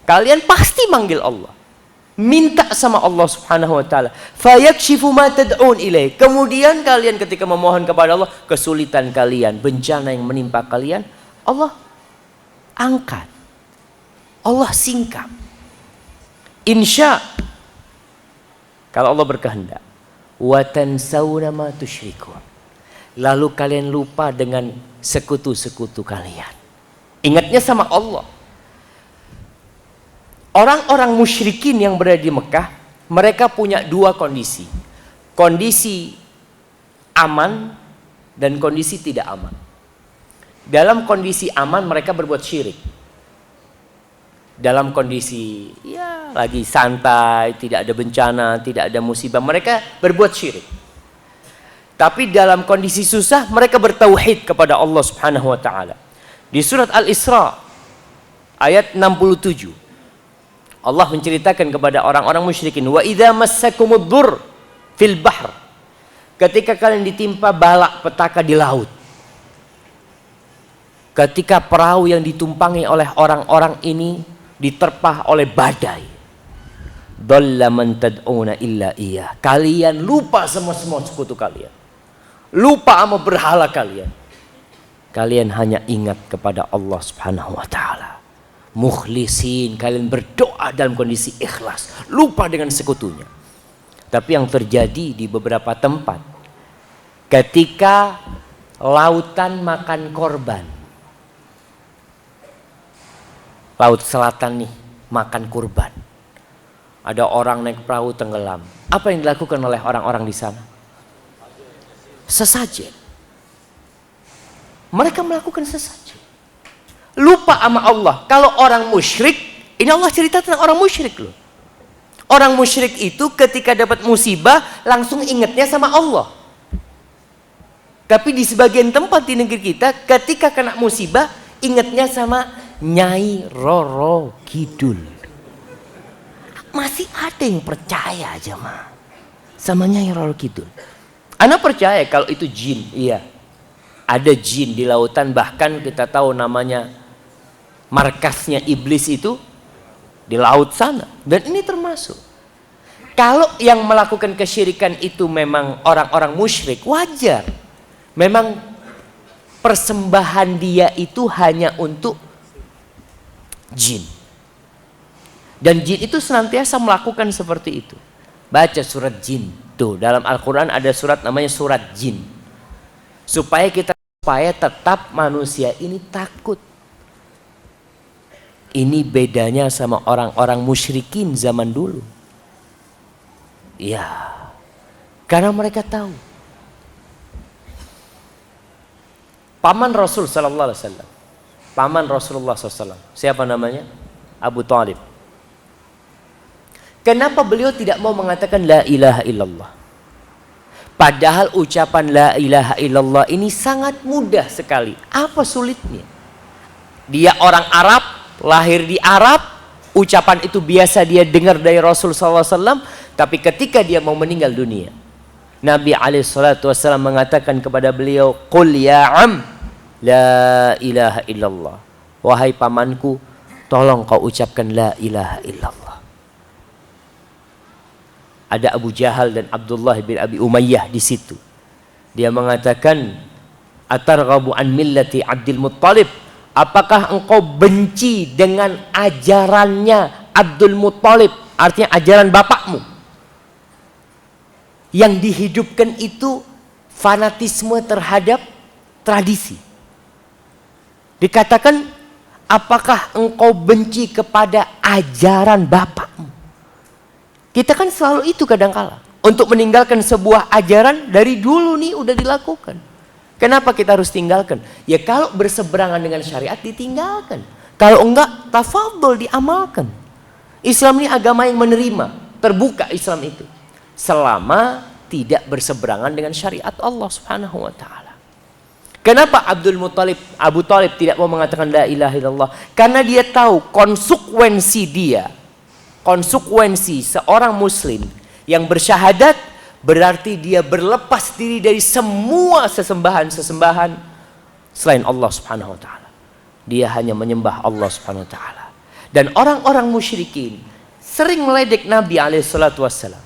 A: Kalian pasti manggil Allah, minta sama Allah subhanahu wa ta'ala, fayakshifu ma tad'un ilaih. Kemudian kalian ketika memohon kepada Allah, kesulitan kalian, bencana yang menimpa kalian, Allah angkat, Allah singkap. Insya, kalau Allah berkehendak, wa tansawna ma tusyrikun. Lalu kalian lupa dengan sekutu-sekutu kalian. Ingatnya sama Allah. Orang-orang musyrikin yang berada di Mekah, mereka punya dua kondisi. Kondisi aman dan kondisi tidak aman. Dalam kondisi aman mereka berbuat syirik. Dalam kondisi ya lagi santai, tidak ada bencana, tidak ada musibah, mereka berbuat syirik. Tapi dalam kondisi susah mereka bertauhid kepada Allah Subhanahu wa taala. Di surat Al-Isra ayat 67 Allah menceritakan kepada orang-orang musyrikin, wa idza massakumud-dzurr fil bahr. Ketika kalian ditimpa balak petaka di laut. Ketika perahu yang ditumpangi oleh orang-orang ini diterpah oleh badai. Dhalla man tad'una illa iya. Kalian lupa sama semua sekutu kalian. Lupa sama berhala kalian. Kalian hanya ingat kepada Allah Subhanahu wa taala. Mukhlisin, kalian berdoa dalam kondisi ikhlas, lupa dengan sekutunya. Tapi yang terjadi di beberapa tempat, ketika lautan makan korban, Laut Selatan nih makan kurban. Ada orang naik perahu tenggelam. Apa yang dilakukan oleh orang-orang di sana? Sesajen. Mereka melakukan sesajen. Lupa sama Allah. Kalau orang musyrik, ini Allah cerita tentang orang musyrik loh. Orang musyrik itu ketika dapat musibah langsung ingatnya sama Allah. Tapi di sebagian tempat di negeri kita, ketika kena musibah ingatnya sama Nyai Roro Kidul. Masih ada yang percaya aja mah sama Nyai Roro Kidul. Ana percaya kalau itu jin, iya. Ada jin di lautan, bahkan kita tahu namanya markasnya iblis itu di laut sana. Dan ini termasuk. Kalau yang melakukan kesyirikan itu memang orang-orang musyrik, wajar. Memang persembahan dia itu hanya untuk jin. Dan jin itu senantiasa melakukan seperti itu. Baca surat jin. Tuh, dalam Al-Quran ada surat namanya surat jin. Supaya tetap manusia ini takut. Ini bedanya sama orang-orang musyrikin zaman dulu. Ya, karena mereka tahu. Paman Rasul sallallahu alaihi wasallam. Paman Rasulullah SAW. Siapa namanya? Abu Thalib. Kenapa beliau tidak mau mengatakan la ilaha illallah? Padahal ucapan la ilaha illallah ini sangat mudah sekali. Apa sulitnya? Dia orang Arab, lahir di Arab, ucapan itu biasa dia dengar dari Rasul SAW. Tapi ketika dia mau meninggal dunia, Nabi SAW mengatakan kepada beliau, qul ya am la ilaha illallah. Wahai pamanku, tolong kau ucapkan la ilaha illallah. Ada Abu Jahal dan Abdullah bin Abi Umayyah di situ. Dia mengatakan, atarghabu an millati Abdul Muttalib, apakah engkau benci dengan ajarannya Abdul Muttalib, artinya ajaran bapakmu yang dihidupkan itu fanatisme terhadap tradisi. Dikatakan, apakah engkau benci kepada ajaran bapakmu? Kita kan selalu itu kadangkala. Untuk meninggalkan sebuah ajaran dari dulu nih udah dilakukan. Kenapa kita harus tinggalkan? Ya kalau berseberangan dengan syariat ditinggalkan. Kalau enggak, tafadhol diamalkan. Islam ini agama yang menerima, terbuka Islam itu. Selama tidak berseberangan dengan syariat Allah Subhanahu wa taala. Kenapa Abu Talib tidak mau mengatakan la ilaha illallah? Karena dia tahu konsekuensi seorang muslim yang bersyahadat berarti dia berlepas diri dari semua sesembahan selain Allah Subhanahu wa taala. Dia hanya menyembah Allah Subhanahu wa taala. Dan orang-orang musyrikin sering meledek Nabi alaihi salatu wassalam.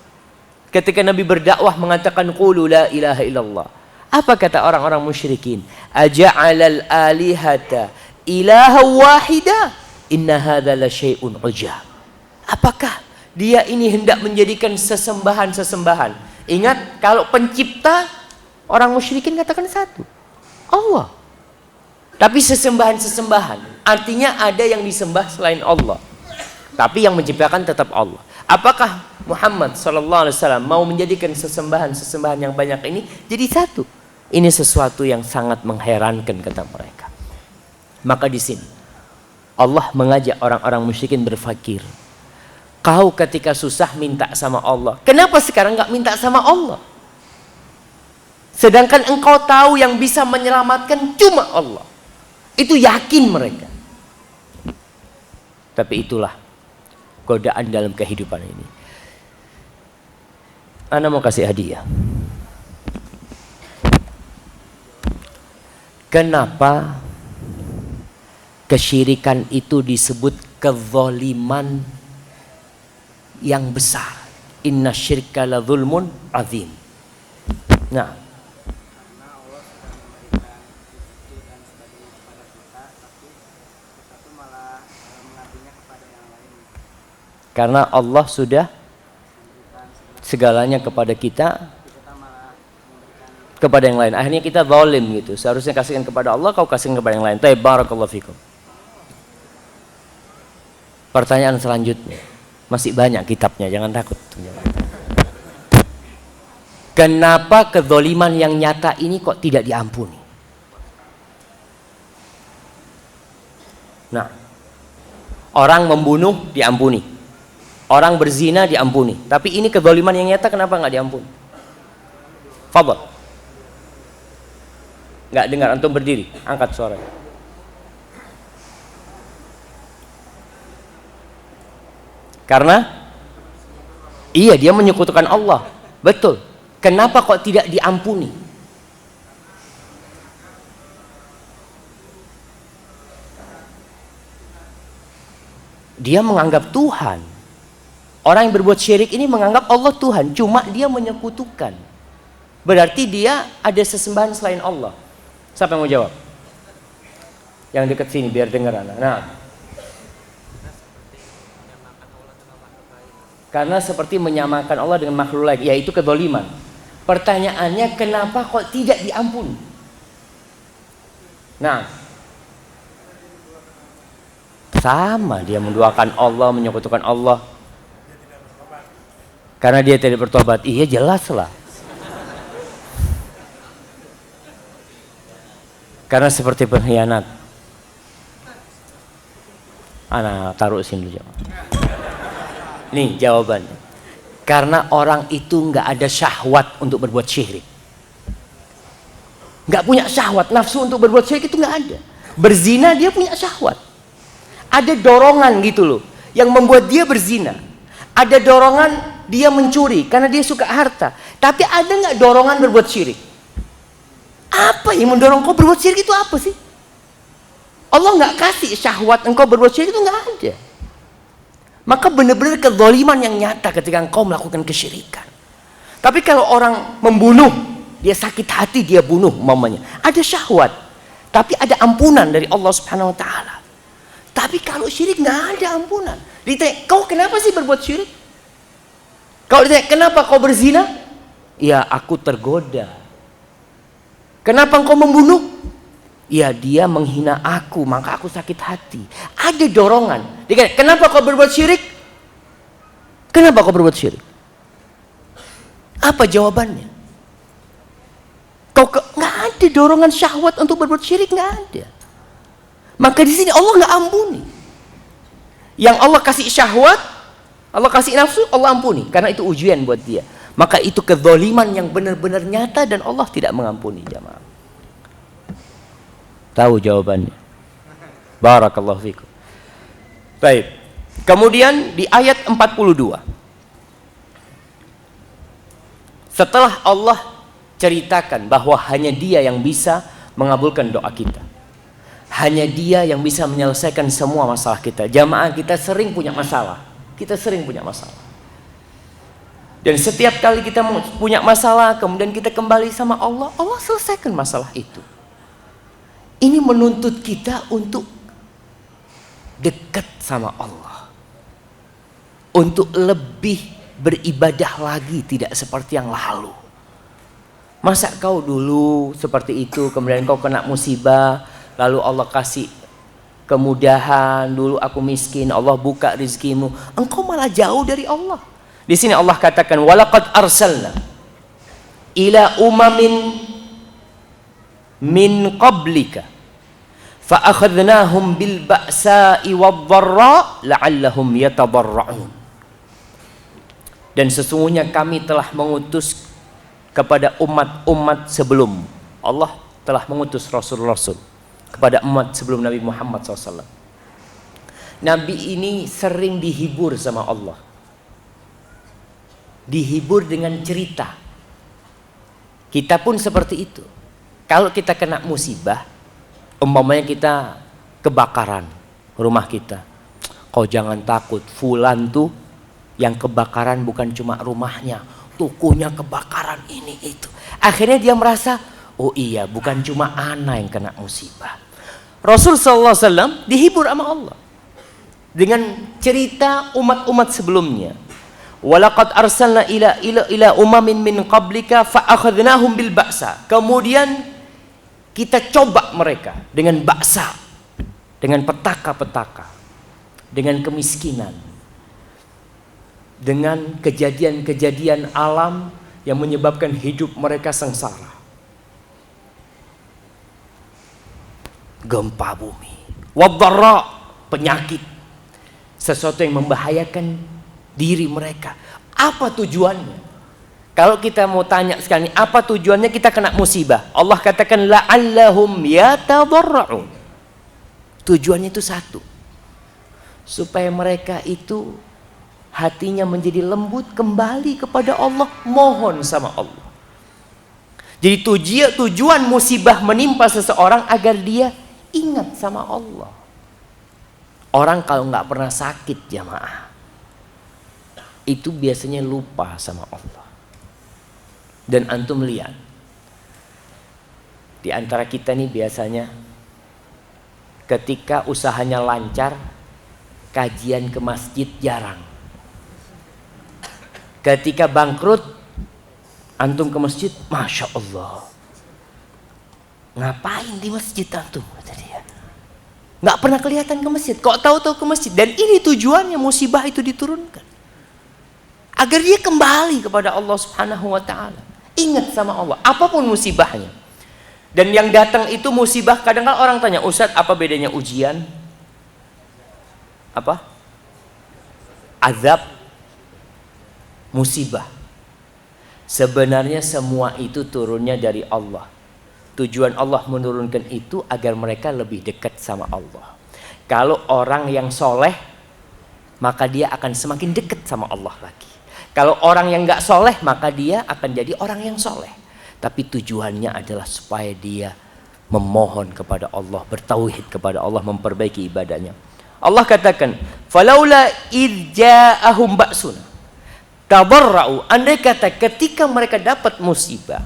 A: Ketika Nabi berdakwah mengatakan qulu la ilaha illallah. Apa kata orang-orang musyrikin? Aja'alal alihata ilaha wahida inna hadza la syai'un ujab. Apakah dia ini hendak menjadikan sesembahan-sesembahan? Ingat, kalau pencipta orang musyrikin katakan satu, Allah. Tapi sesembahan-sesembahan artinya ada yang disembah selain Allah, tapi yang menciptakan tetap Allah. Apakah Muhammad SAW mau menjadikan sesembahan-sesembahan yang banyak ini jadi satu? Ini sesuatu yang sangat mengherankan kata mereka. Maka di sini Allah mengajak orang-orang musyrikin berfakir. Kau ketika susah minta sama Allah. Kenapa sekarang nggak minta sama Allah? Sedangkan engkau tahu yang bisa menyelamatkan cuma Allah. Itu yakin mereka. Tapi itulah godaan dalam kehidupan ini. Ana mau kasih hadiah. Kenapa kesyirikan itu disebut kezaliman yang besar? Inna syirka la zulmun azim. Nah, karena Allah sudah segalanya kepada kita, kepada yang lain. Akhirnya kita zalim gitu. Seharusnya kasihkan kepada Allah, kau kasihkan kepada yang lain. Barakallahu fikum. Pertanyaan selanjutnya. Masih banyak kitabnya, jangan takut. Kenapa kezaliman yang nyata ini kok tidak diampuni? Nah, orang membunuh diampuni. Orang berzina diampuni. Tapi ini kezaliman yang nyata kenapa nggak diampuni? Fadhal. Nggak dengar, antum berdiri, angkat suara. Karena iya, dia menyekutukan Allah. Betul. Kenapa kok tidak diampuni? Dia menganggap Tuhan. Orang yang berbuat syirik ini menganggap Allah Tuhan, cuma dia menyekutukan. Berarti dia ada sesembahan selain Allah. Siapa yang mau jawab? Yang dekat sini biar dengar anak. Nah, karena seperti menyamakan Allah dengan makhluk lain, yaitu kezaliman. Pertanyaannya, kenapa kok tidak diampuni? Nah, sama dia menduakan Allah, menyekutukan Allah. Karena dia tidak bertobat. Iya, jelas lah. Karena seperti pengkhianat. Ana taruh sini dulu. Nih jawabannya. Karena orang itu nggak ada syahwat untuk berbuat syirik. Nggak punya syahwat, nafsu untuk berbuat syirik itu nggak ada. Berzina dia punya syahwat. Ada dorongan gitu loh, yang membuat dia berzina. Ada dorongan dia mencuri karena dia suka harta. Tapi ada nggak dorongan berbuat syirik? Apa yang mendorong kau berbuat syirik itu apa sih? Allah nggak kasih syahwat engkau berbuat syirik, itu nggak ada. Maka benar-benar kezaliman yang nyata ketika engkau melakukan kesyirikan. Tapi kalau orang membunuh dia sakit hati, dia bunuh umpamanya. Ada syahwat, tapi ada ampunan dari Allah Subhanahu wa taala. Tapi kalau syirik nggak ada ampunan. Ditanya, kau kenapa sih berbuat syirik? Kalau ditanya, kenapa kau berzina? Ya, aku tergoda. Kenapa engkau membunuh? Ya, dia menghina aku, maka aku sakit hati. Ada dorongan. Dia, kenapa kau berbuat syirik? Kenapa kau berbuat syirik? Apa jawabannya? Nggak ada dorongan syahwat untuk berbuat syirik, nggak ada. Maka di sini Allah nggak ampuni. Yang Allah kasih syahwat, Allah kasih nafsu, Allah ampuni. Karena itu ujian buat dia. Maka itu kezaliman yang benar-benar nyata dan Allah tidak mengampuni jamaah. Tahu jawabannya? Barakallahu fikum. Baik. Kemudian di ayat 42. Setelah Allah ceritakan bahwa hanya Dia yang bisa mengabulkan doa kita. Hanya Dia yang bisa menyelesaikan semua masalah kita. Jamaah, kita sering punya masalah. Kita sering punya masalah. Dan setiap kali kita punya masalah, kemudian kita kembali sama Allah, Allah selesaikan masalah itu. Ini menuntut kita untuk dekat sama Allah. Untuk lebih beribadah lagi, tidak seperti yang lalu. Masa kau dulu seperti itu, kemudian kau kena musibah, lalu Allah kasih kemudahan, dulu aku miskin, Allah buka rizkimu, engkau malah jauh dari Allah. Di sini Allah katakan, walaqad arsalna ila umamin min qablika fa akhadnahum bil ba'sa'i wadh-dharra la'allahum yatadarra'un. Dan sesungguhnya kami telah mengutus kepada umat-umat sebelum. Allah telah mengutus rasul-rasul kepada umat sebelum Nabi Muhammad SAW. Nabi ini sering dihibur sama Allah. Dihibur dengan cerita. Kita pun seperti itu. Kalau kita kena musibah, umpamanya kita kebakaran rumah kita, kau jangan takut, fulan tuh yang kebakaran bukan cuma rumahnya, tukunya kebakaran, ini itu. Akhirnya dia merasa, oh iya, bukan cuma ana yang kena musibah. Rasul sallallahu alaihi wasallam dihibur sama Allah dengan cerita umat-umat sebelumnya. Walaqad arsalna ila umamin min qablika fa akhadnahum bil ba'sa. Kemudian kita coba mereka dengan ba'sa, dengan petaka-petaka, dengan kemiskinan, dengan kejadian-kejadian alam yang menyebabkan hidup mereka sengsara. Gempa bumi, wadh-dharra, penyakit, sesuatu yang membahayakan diri mereka. Apa tujuannya? Kalau kita mau tanya sekali, apa tujuannya kita kena musibah? Allah katakan la'allahum yatadarra'un. Tujuannya itu satu, supaya mereka itu hatinya menjadi lembut, kembali kepada Allah, mohon sama Allah. Jadi tujuan musibah menimpa seseorang agar dia ingat sama Allah. Orang kalau nggak pernah sakit jamaah, itu biasanya lupa sama Allah. Dan antum lihat, di antara kita nih biasanya ketika usahanya lancar, kajian ke masjid jarang. Ketika bangkrut, antum ke masjid, Masya Allah, ngapain di masjid antum? Kata dia, nggak pernah kelihatan ke masjid. Kok tahu-tahu ke masjid? Dan ini tujuannya musibah itu diturunkan, agar dia kembali kepada Allah Subhanahu wa ta'ala. Ingat sama Allah, apapun musibahnya. Dan yang datang itu musibah, kadang-kadang orang tanya, Ustadz, apa bedanya ujian? Apa? Azab, musibah. Sebenarnya semua itu turunnya dari Allah. Tujuan Allah menurunkan itu agar mereka lebih dekat sama Allah. Kalau orang yang soleh, maka dia akan semakin dekat sama Allah lagi. Kalau orang yang gak soleh, maka dia akan jadi orang yang soleh. Tapi tujuannya adalah supaya dia memohon kepada Allah, bertauhid kepada Allah, memperbaiki ibadahnya. Allah katakan, falaula idh ja'ahum ba'suna tadarra'u. Andai kata ketika mereka dapat musibah,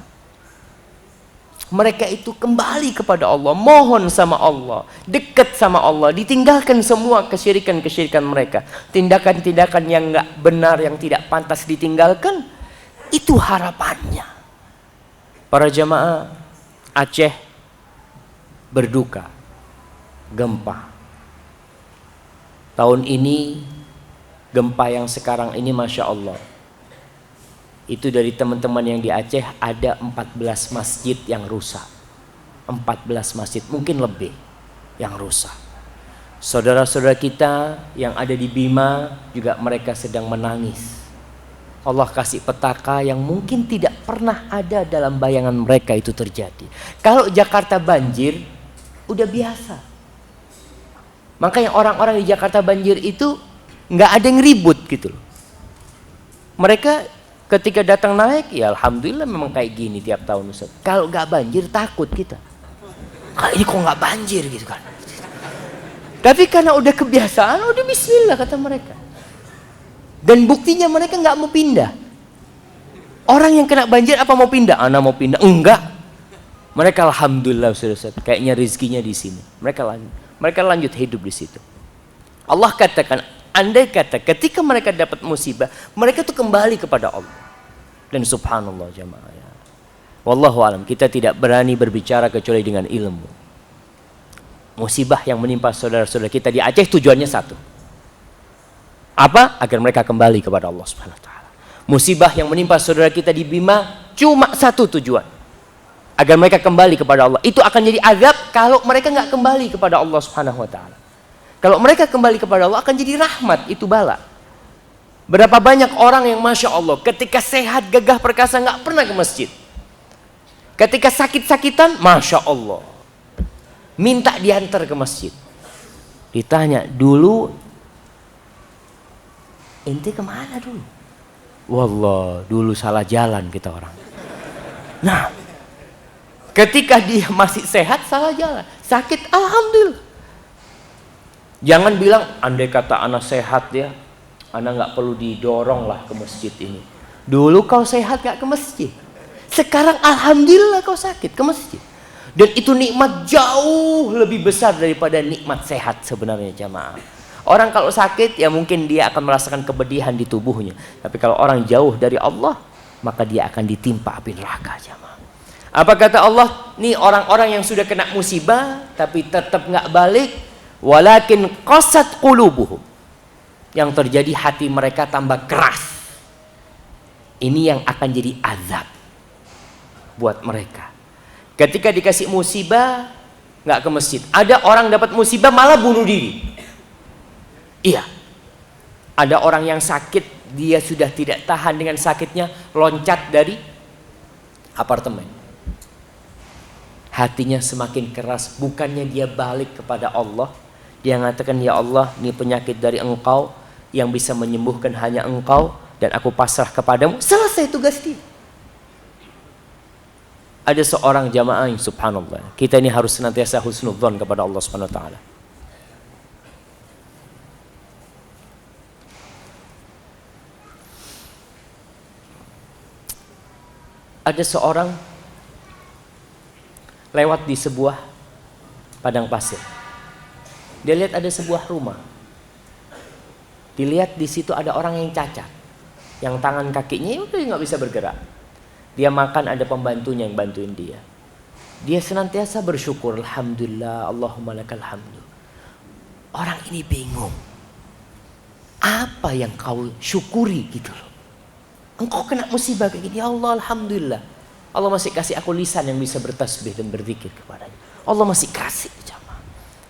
A: Mereka itu kembali kepada Allah, mohon sama Allah, dekat sama Allah, ditinggalkan semua kesyirikan-kesyirikan mereka. Tindakan-tindakan yang nggak benar, yang tidak pantas ditinggalkan, itu harapannya. Para jamaah, Aceh berduka, gempa. Tahun ini, gempa yang sekarang ini Masya Allah, itu dari teman-teman yang di Aceh ada 14 masjid yang rusak. 14 masjid, mungkin lebih yang rusak. Saudara-saudara kita yang ada di Bima juga mereka sedang menangis. Allah kasih petaka yang mungkin tidak pernah ada dalam bayangan mereka itu terjadi. Kalau Jakarta banjir, udah biasa. Makanya orang-orang di Jakarta banjir itu nggak ada yang ribut gitu loh. Mereka ketika datang naik, ya alhamdulillah memang kayak gini tiap tahun Ustaz. Kalau nggak banjir takut kita. Ini kok nggak banjir gitu kan. Tapi karena udah kebiasaan, udah bismillah kata mereka. Dan buktinya mereka nggak mau pindah. Orang yang kena banjir apa mau pindah? Ana mau pindah? Enggak. Mereka alhamdulillah Ustaz, kayaknya rezekinya di sini. Mereka lanjut hidup di situ. Allah katakan, andai kata ketika mereka dapat musibah, mereka tuh kembali kepada Allah. Dan subhanallah jamaah ya. Wallahu alam, kita tidak berani berbicara kecuali dengan ilmu. Musibah yang menimpa saudara-saudara kita di Aceh tujuannya satu. Apa? Agar mereka kembali kepada Allah Subhanahu wa taala. Musibah yang menimpa saudara kita di Bima cuma satu tujuan. Agar mereka kembali kepada Allah. Itu akan jadi azab kalau mereka nggak kembali kepada Allah Subhanahu wa taala. Kalau mereka kembali kepada Allah akan jadi rahmat, itu bala. Berapa banyak orang yang Masya Allah ketika sehat gagah perkasa nggak pernah ke masjid. Ketika sakit-sakitan Masya Allah minta diantar ke masjid. Ditanya, dulu ente kemana dulu? Wallah, dulu salah jalan kita orang. Nah, ketika dia masih sehat salah jalan, sakit alhamdulillah. Jangan bilang andai kata anak sehat ya, anak nggak perlu didorong lah ke masjid ini. Dulu kau sehat gak ke masjid, sekarang alhamdulillah kau sakit ke masjid. Dan itu nikmat jauh lebih besar daripada nikmat sehat sebenarnya jamaah. Orang kalau sakit ya mungkin dia akan merasakan kepedihan di tubuhnya. Tapi kalau orang jauh dari Allah, maka dia akan ditimpa api neraka jamaah. Apa kata Allah? Nih orang-orang yang sudah kena musibah tapi tetap nggak balik. Walakin qasat qulubuhum. Yang terjadi hati mereka tambah keras. Ini yang akan jadi azab buat mereka. Ketika dikasih musibah nggak ke masjid. Ada orang dapat musibah malah bunuh diri. Iya. Ada orang yang sakit, dia sudah tidak tahan dengan sakitnya, loncat dari apartemen. Hatinya semakin keras, bukannya dia balik kepada Allah. Dia mengatakan, ya Allah, ini penyakit dari Engkau, yang bisa menyembuhkan hanya Engkau, dan aku pasrah kepadamu. Selesai tugas dia. Ada seorang jamaah yang subhanallah, kita ini harus senantiasa husnudzon kepada Allah Subhanahu wa taala. Ada seorang lewat di sebuah padang pasir. Dia lihat ada sebuah rumah. Dilihat di situ ada orang yang cacat, yang tangan kakinya udah nggak bisa bergerak. Dia makan, ada pembantunya yang bantuin dia. Dia senantiasa bersyukur, alhamdulillah, Allahumma lakal hamdu. Orang ini bingung, apa yang kau syukuri gitu loh. Engkau kena musibah kayak gini, ya Allah, alhamdulillah. Allah masih kasih aku lisan yang bisa bertasbih dan berzikir kepadanya. Allah masih kasih jamaah.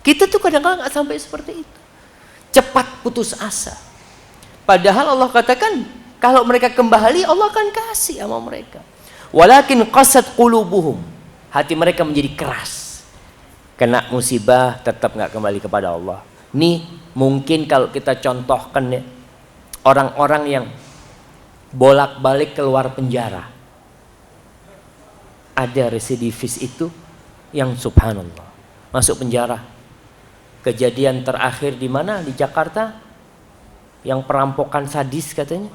A: Kita tuh kadang-kadang nggak sampai seperti itu. Cepat putus asa. Padahal Allah katakan kalau mereka kembali Allah akan kasih sama mereka. Walakin qasat qulubuhum. Hati mereka menjadi keras. Kena musibah tetap nggak kembali kepada Allah. Nih mungkin kalau kita contohkan ya, orang-orang yang bolak-balik keluar penjara. Ada residivis itu yang subhanallah masuk penjara. Kejadian terakhir di mana? Di Jakarta, yang perampokan sadis katanya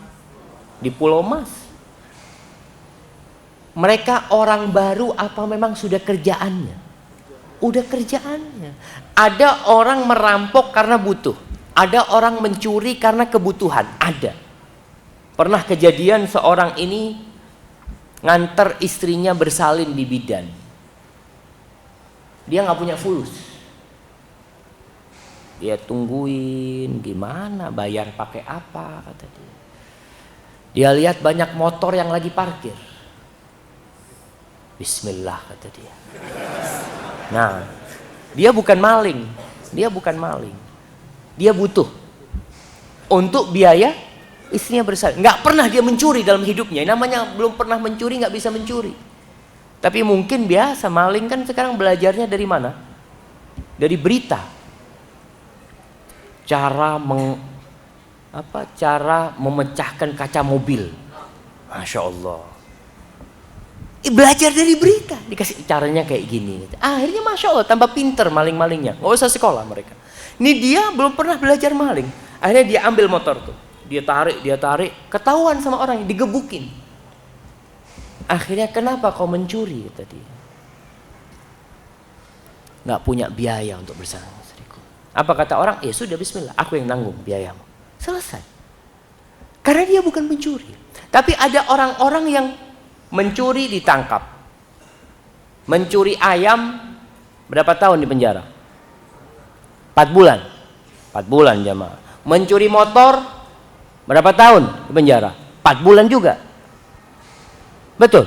A: di Pulau Mas. Mereka orang baru apa memang sudah kerjaannya? Udah kerjaannya. Ada orang merampok karena butuh. Ada orang mencuri karena kebutuhan. Ada. Pernah kejadian seorang ini nganter istrinya bersalin di bidan. Dia nggak punya fulus. Dia tungguin gimana, bayar pakai apa kata dia. Dia lihat banyak motor yang lagi parkir. Bismillah kata dia. Nah, dia bukan maling. Dia bukan maling. Dia butuh untuk biaya istrinya bersalin. Nggak pernah dia mencuri dalam hidupnya. Namanya belum pernah mencuri, nggak bisa mencuri. Tapi mungkin biasa maling kan sekarang belajarnya dari mana? Dari berita. Cara memecahkan kaca mobil. Masya Allah. Belajar dari berita, dikasih caranya kayak gini. Akhirnya Masya Allah tambah pinter maling-malingnya. Nggak usah sekolah mereka. Ini dia belum pernah belajar maling. Akhirnya dia ambil motor tuh. Dia tarik, ketahuan sama orang, digebukin. Akhirnya kenapa kau mencuri? Kata dia. Nggak punya biaya untuk bersama istriku. Apa kata orang? Ya sudah bismillah, aku yang nanggung biayamu. Selesai. Karena dia bukan pencuri. Tapi ada orang-orang yang mencuri ditangkap. Mencuri ayam berapa tahun di penjara? 4 bulan. 4 bulan jamaah. Mencuri motor berapa tahun di penjara? 4 bulan juga. Betul.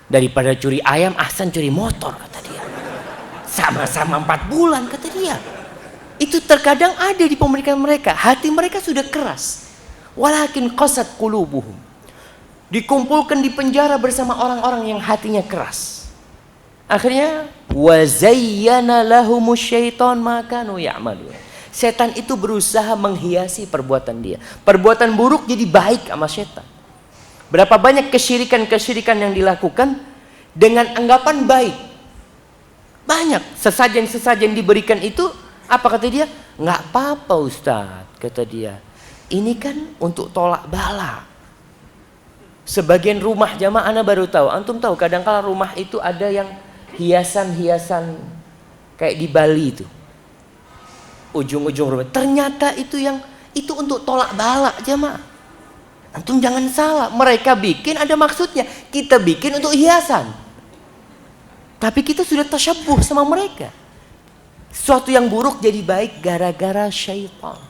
A: Daripada curi ayam, ahsan curi motor kata dia. Sama-sama 4 bulan kata dia. Itu terkadang ada di pemikiran mereka. Hati mereka sudah keras. Walakin qasat qulubuhum. Dikumpulkan di penjara bersama orang-orang yang hatinya keras. Akhirnya wazayyana lahumus syaitan ma kanu ya'malun. Setan itu berusaha menghiasi perbuatan dia. Perbuatan buruk jadi baik sama setan. Berapa banyak kesyirikan-kesyirikan yang dilakukan dengan anggapan baik. Banyak sesajen-sesajen diberikan itu, apa kata dia? Nggak apa-apa Ustaz, kata dia. Ini kan untuk tolak bala. Sebagian rumah jamaah ana baru tahu. Antum tahu kadang-kala rumah itu ada yang hiasan-hiasan kayak di Bali itu. Ujung-ujung rumah. Ternyata itu untuk tolak bala jamaah. Antum jangan salah. Mereka bikin ada maksudnya. Kita bikin untuk hiasan. Tapi kita sudah tasyabbuh sama mereka. Sesuatu yang buruk jadi baik gara-gara syaitan.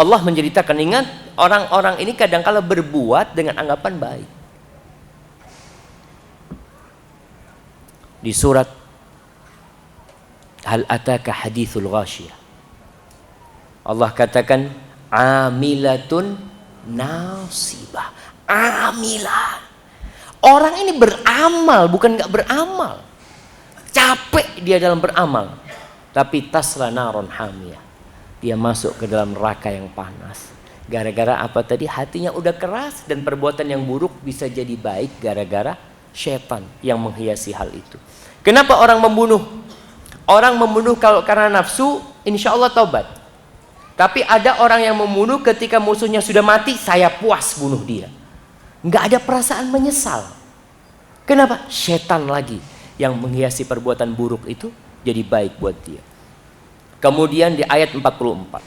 A: Allah menceritakan, ingat orang-orang ini kadang-kala berbuat dengan anggapan baik. Di surat Hal ataka hadithul ghashiyah, Allah katakan amilatun nasibah. Amilah. Orang ini beramal, bukan nggak beramal. Capek dia dalam beramal. Tapi tasla naron hamiyah. Dia masuk ke dalam neraka yang panas. Gara-gara apa tadi? Hatinya udah keras dan perbuatan yang buruk bisa jadi baik gara-gara syaitan yang menghiasi hal itu. Kenapa orang membunuh? Orang membunuh kalau karena nafsu, insya Allah taubat. Tapi ada orang yang membunuh ketika musuhnya sudah mati, saya puas bunuh dia. Nggak ada perasaan menyesal. Kenapa? Syaitan lagi yang menghiasi perbuatan buruk itu jadi baik buat dia. Kemudian di ayat 44,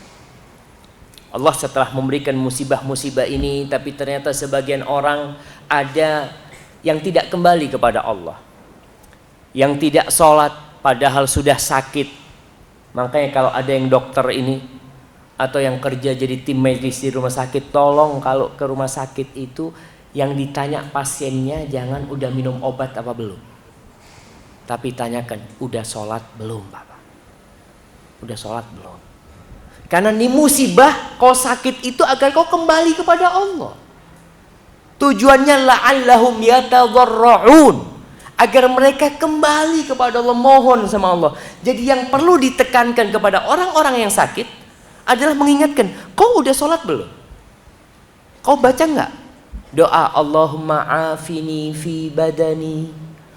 A: Allah setelah memberikan musibah-musibah ini, tapi ternyata sebagian orang ada yang tidak kembali kepada Allah, yang tidak sholat padahal sudah sakit. Makanya kalau ada yang dokter ini atau yang kerja jadi tim medis di rumah sakit, tolong kalau ke rumah sakit itu yang ditanya pasiennya jangan udah minum obat apa belum, tapi tanyakan udah sholat belum Bapak, udah sholat belum. Karena ini musibah, kau sakit itu agar kau kembali kepada Allah. Tujuannya la'allahum yatadarra'un, agar mereka kembali kepada Allah, mohon sama Allah. Jadi yang perlu ditekankan kepada orang-orang yang sakit adalah mengingatkan, kau udah sholat belum? Kau baca nggak doa Allahumma afini fi badani,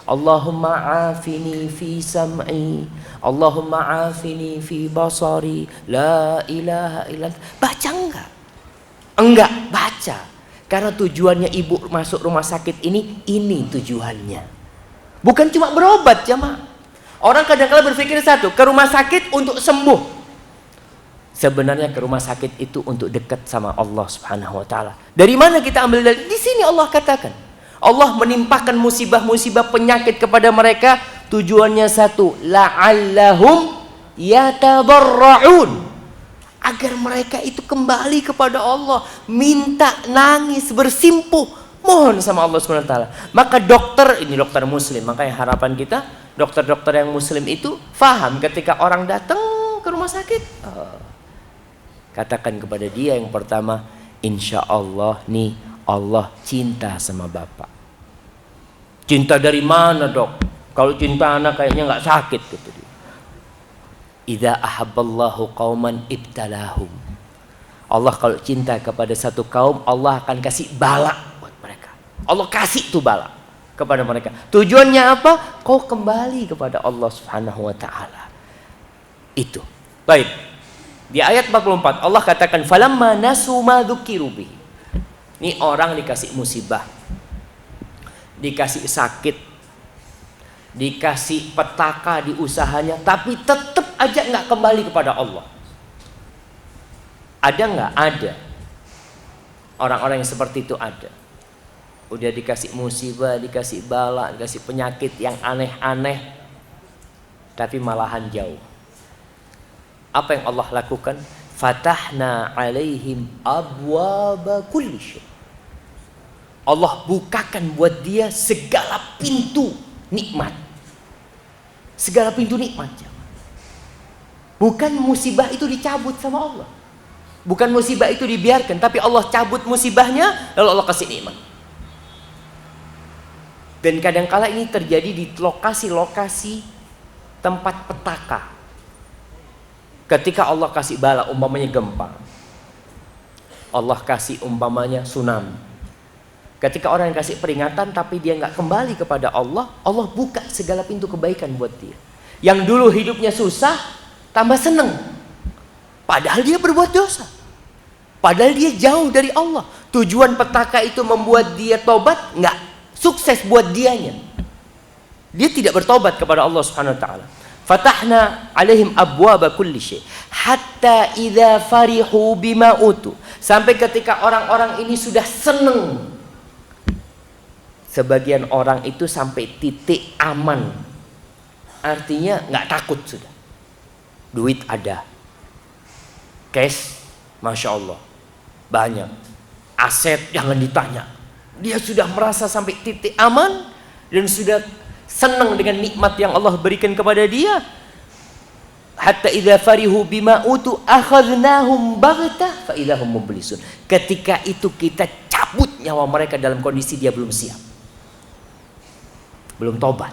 A: Allahumma afini fi sam'i, Allahumma afini fi basari, la ilaha illallah. Baca enggak? Enggak baca. Karena tujuannya ibu masuk rumah sakit ini tujuannya. Bukan cuma berobat, jamaah. Orang kadang-kadang berpikir satu, ke rumah sakit untuk sembuh. Sebenarnya ke rumah sakit itu untuk dekat sama Allah Subhanahu wa taala. Dari mana kita ambil dalil? Di sini Allah katakan, Allah menimpakan musibah-musibah penyakit kepada mereka, tujuannya satu, la'allahum yatadarraun, agar mereka itu kembali kepada Allah, minta, nangis, bersimpuh, mohon sama Allah Subhanahu wa taala. Maka dokter, ini dokter muslim, makanya harapan kita dokter-dokter yang muslim itu faham ketika orang datang ke rumah sakit. Katakan kepada dia yang pertama, insya Allah nih Allah cinta sama bapak. Cinta dari mana, dok? Kalau cinta anak kayaknya nggak sakit, gitu dia. Idza ahabballahu qauman ibtalahum. Allah kalau cinta kepada satu kaum, Allah akan kasih bala buat mereka. Allah kasih tuh bala kepada mereka. Tujuannya apa? Kau kembali kepada Allah Subhanahu wa taala. Itu. Baik. Di ayat 44 Allah katakan falamma nasu ma dzukiru bihi. Ini orang dikasih musibah, dikasih sakit, dikasih petaka di usahanya, tapi tetap aja nggak kembali kepada Allah. Ada nggak? Ada. Orang-orang yang seperti itu ada. Udah dikasih musibah, dikasih bala, dikasih penyakit yang aneh-aneh, tapi malahan jauh. Apa yang Allah lakukan? Fatahna alaihim abwaba kulli syai. Allah bukakan buat dia segala pintu nikmat. Segala pintu nikmat. Bukan musibah itu dicabut sama Allah. Bukan musibah itu dibiarkan, tapi Allah cabut musibahnya, lalu Allah kasih nikmat. Dan kadangkala ini terjadi di lokasi-lokasi tempat petaka. Ketika Allah kasih bala, umpamanya gempa, Allah kasih umpamanya tsunami. Ketika orang yang kasih peringatan tapi dia nggak kembali kepada Allah, Allah buka segala pintu kebaikan buat dia. Yang dulu hidupnya susah, tambah seneng. Padahal dia berbuat dosa. Padahal dia jauh dari Allah. Tujuan petaka itu membuat dia tobat, nggak sukses buat dianya. Dia tidak bertobat kepada Allah Subhanahu wa taala. Fatahna alaihim abwaba kulli syai hatta idza farihu bima utu, sampai ketika orang-orang ini sudah seneng. Sebagian orang itu sampai titik aman, artinya nggak takut sudah. Duit ada, cash, masya Allah banyak, aset jangan ditanya. Dia sudah merasa sampai titik aman dan sudah senang dengan nikmat yang Allah berikan kepada dia. Hatta idza farihu bima utu akhadnahum baghtah fa idahum mublisun. Ketika itu kita cabut nyawa mereka dalam kondisi dia belum siap, belum tobat.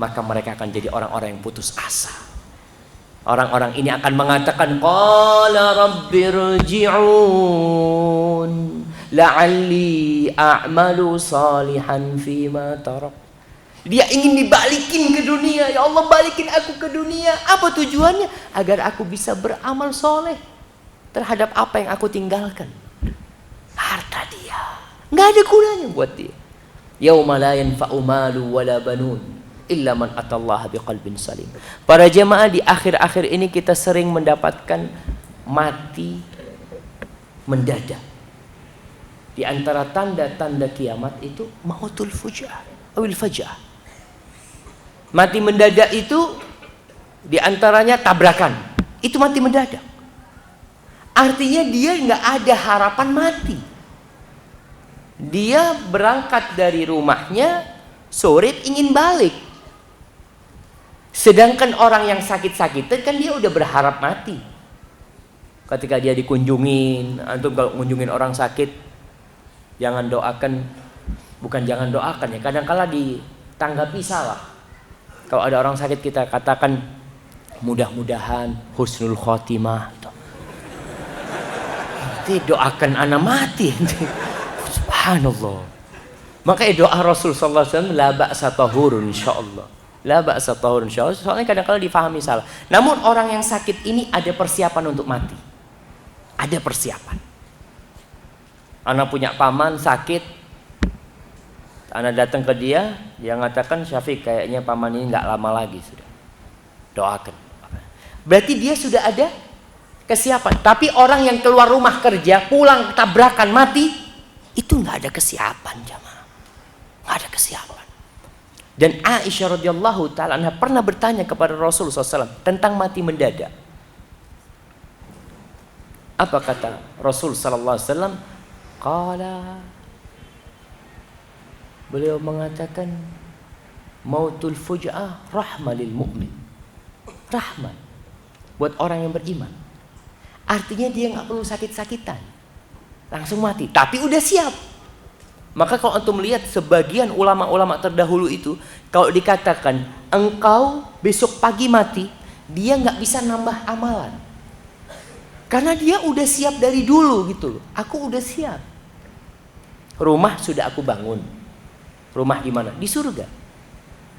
A: Maka mereka akan jadi orang-orang yang putus asa. Orang-orang ini akan mengatakan qala rabbirji'un la'alli a'malu salihan fima tarak. Dia ingin dibalikin ke dunia. Ya Allah, balikin aku ke dunia. Apa tujuannya? Agar aku bisa beramal soleh terhadap apa yang aku tinggalkan. Harta dia nggak ada gunanya buat dia. Yauma la yanfa'u malu wala banun illa man atallaha biqalbin salim. Para jemaah, di akhir-akhir ini kita sering mendapatkan mati mendadak. Di antara tanda-tanda kiamat itu mautul fujah awil fajah. Mati mendadak itu diantaranya tabrakan. Itu mati mendadak. Artinya dia nggak ada harapan mati. Dia berangkat dari rumahnya sore ingin balik. Sedangkan orang yang sakit-sakitan kan dia udah berharap mati. Ketika dia dikunjungin, antum kalau kunjungin orang sakit, jangan doakan, bukan jangan doakan ya, kadang-kala ditanggapi salah. Kalau ada orang sakit kita katakan mudah-mudahan husnul khotimah. Nanti doakan anak mati. Subhanallah. Makanya doa Rasul sallallahu alaihi wasallam la ba'sa tahurun insyaallah. La ba'sa tahurun insyaallah. Soalnya kadang-kala difahami salah. Namun orang yang sakit ini ada persiapan untuk mati. Ada persiapan. Ana punya paman sakit, ana datang ke dia, dia mengatakan, Syafiq kayaknya paman ini nggak lama lagi sudah. Doakan. Berarti dia sudah ada kesiapan. Tapi orang yang keluar rumah kerja, pulang tabrakan mati, itu nggak ada kesiapan jamaah. Nggak ada kesiapan. Dan Aisyah radhiyallahu taala anha pernah bertanya kepada Rasulullah SAW tentang mati mendadak. Apa kata Rasul sallallahu alaihi wasallam? Qala, beliau mengatakan, mautul fuj'ah rahmah lil mu'min. Rahmat buat orang yang beriman. Artinya dia nggak perlu sakit-sakitan, langsung mati. Tapi udah siap. Maka kalau antum melihat sebagian ulama-ulama terdahulu itu, kalau dikatakan engkau besok pagi mati, dia nggak bisa nambah amalan. Karena dia udah siap dari dulu gitu loh. Aku udah siap. Rumah sudah aku bangun. Rumah di mana? Di surga.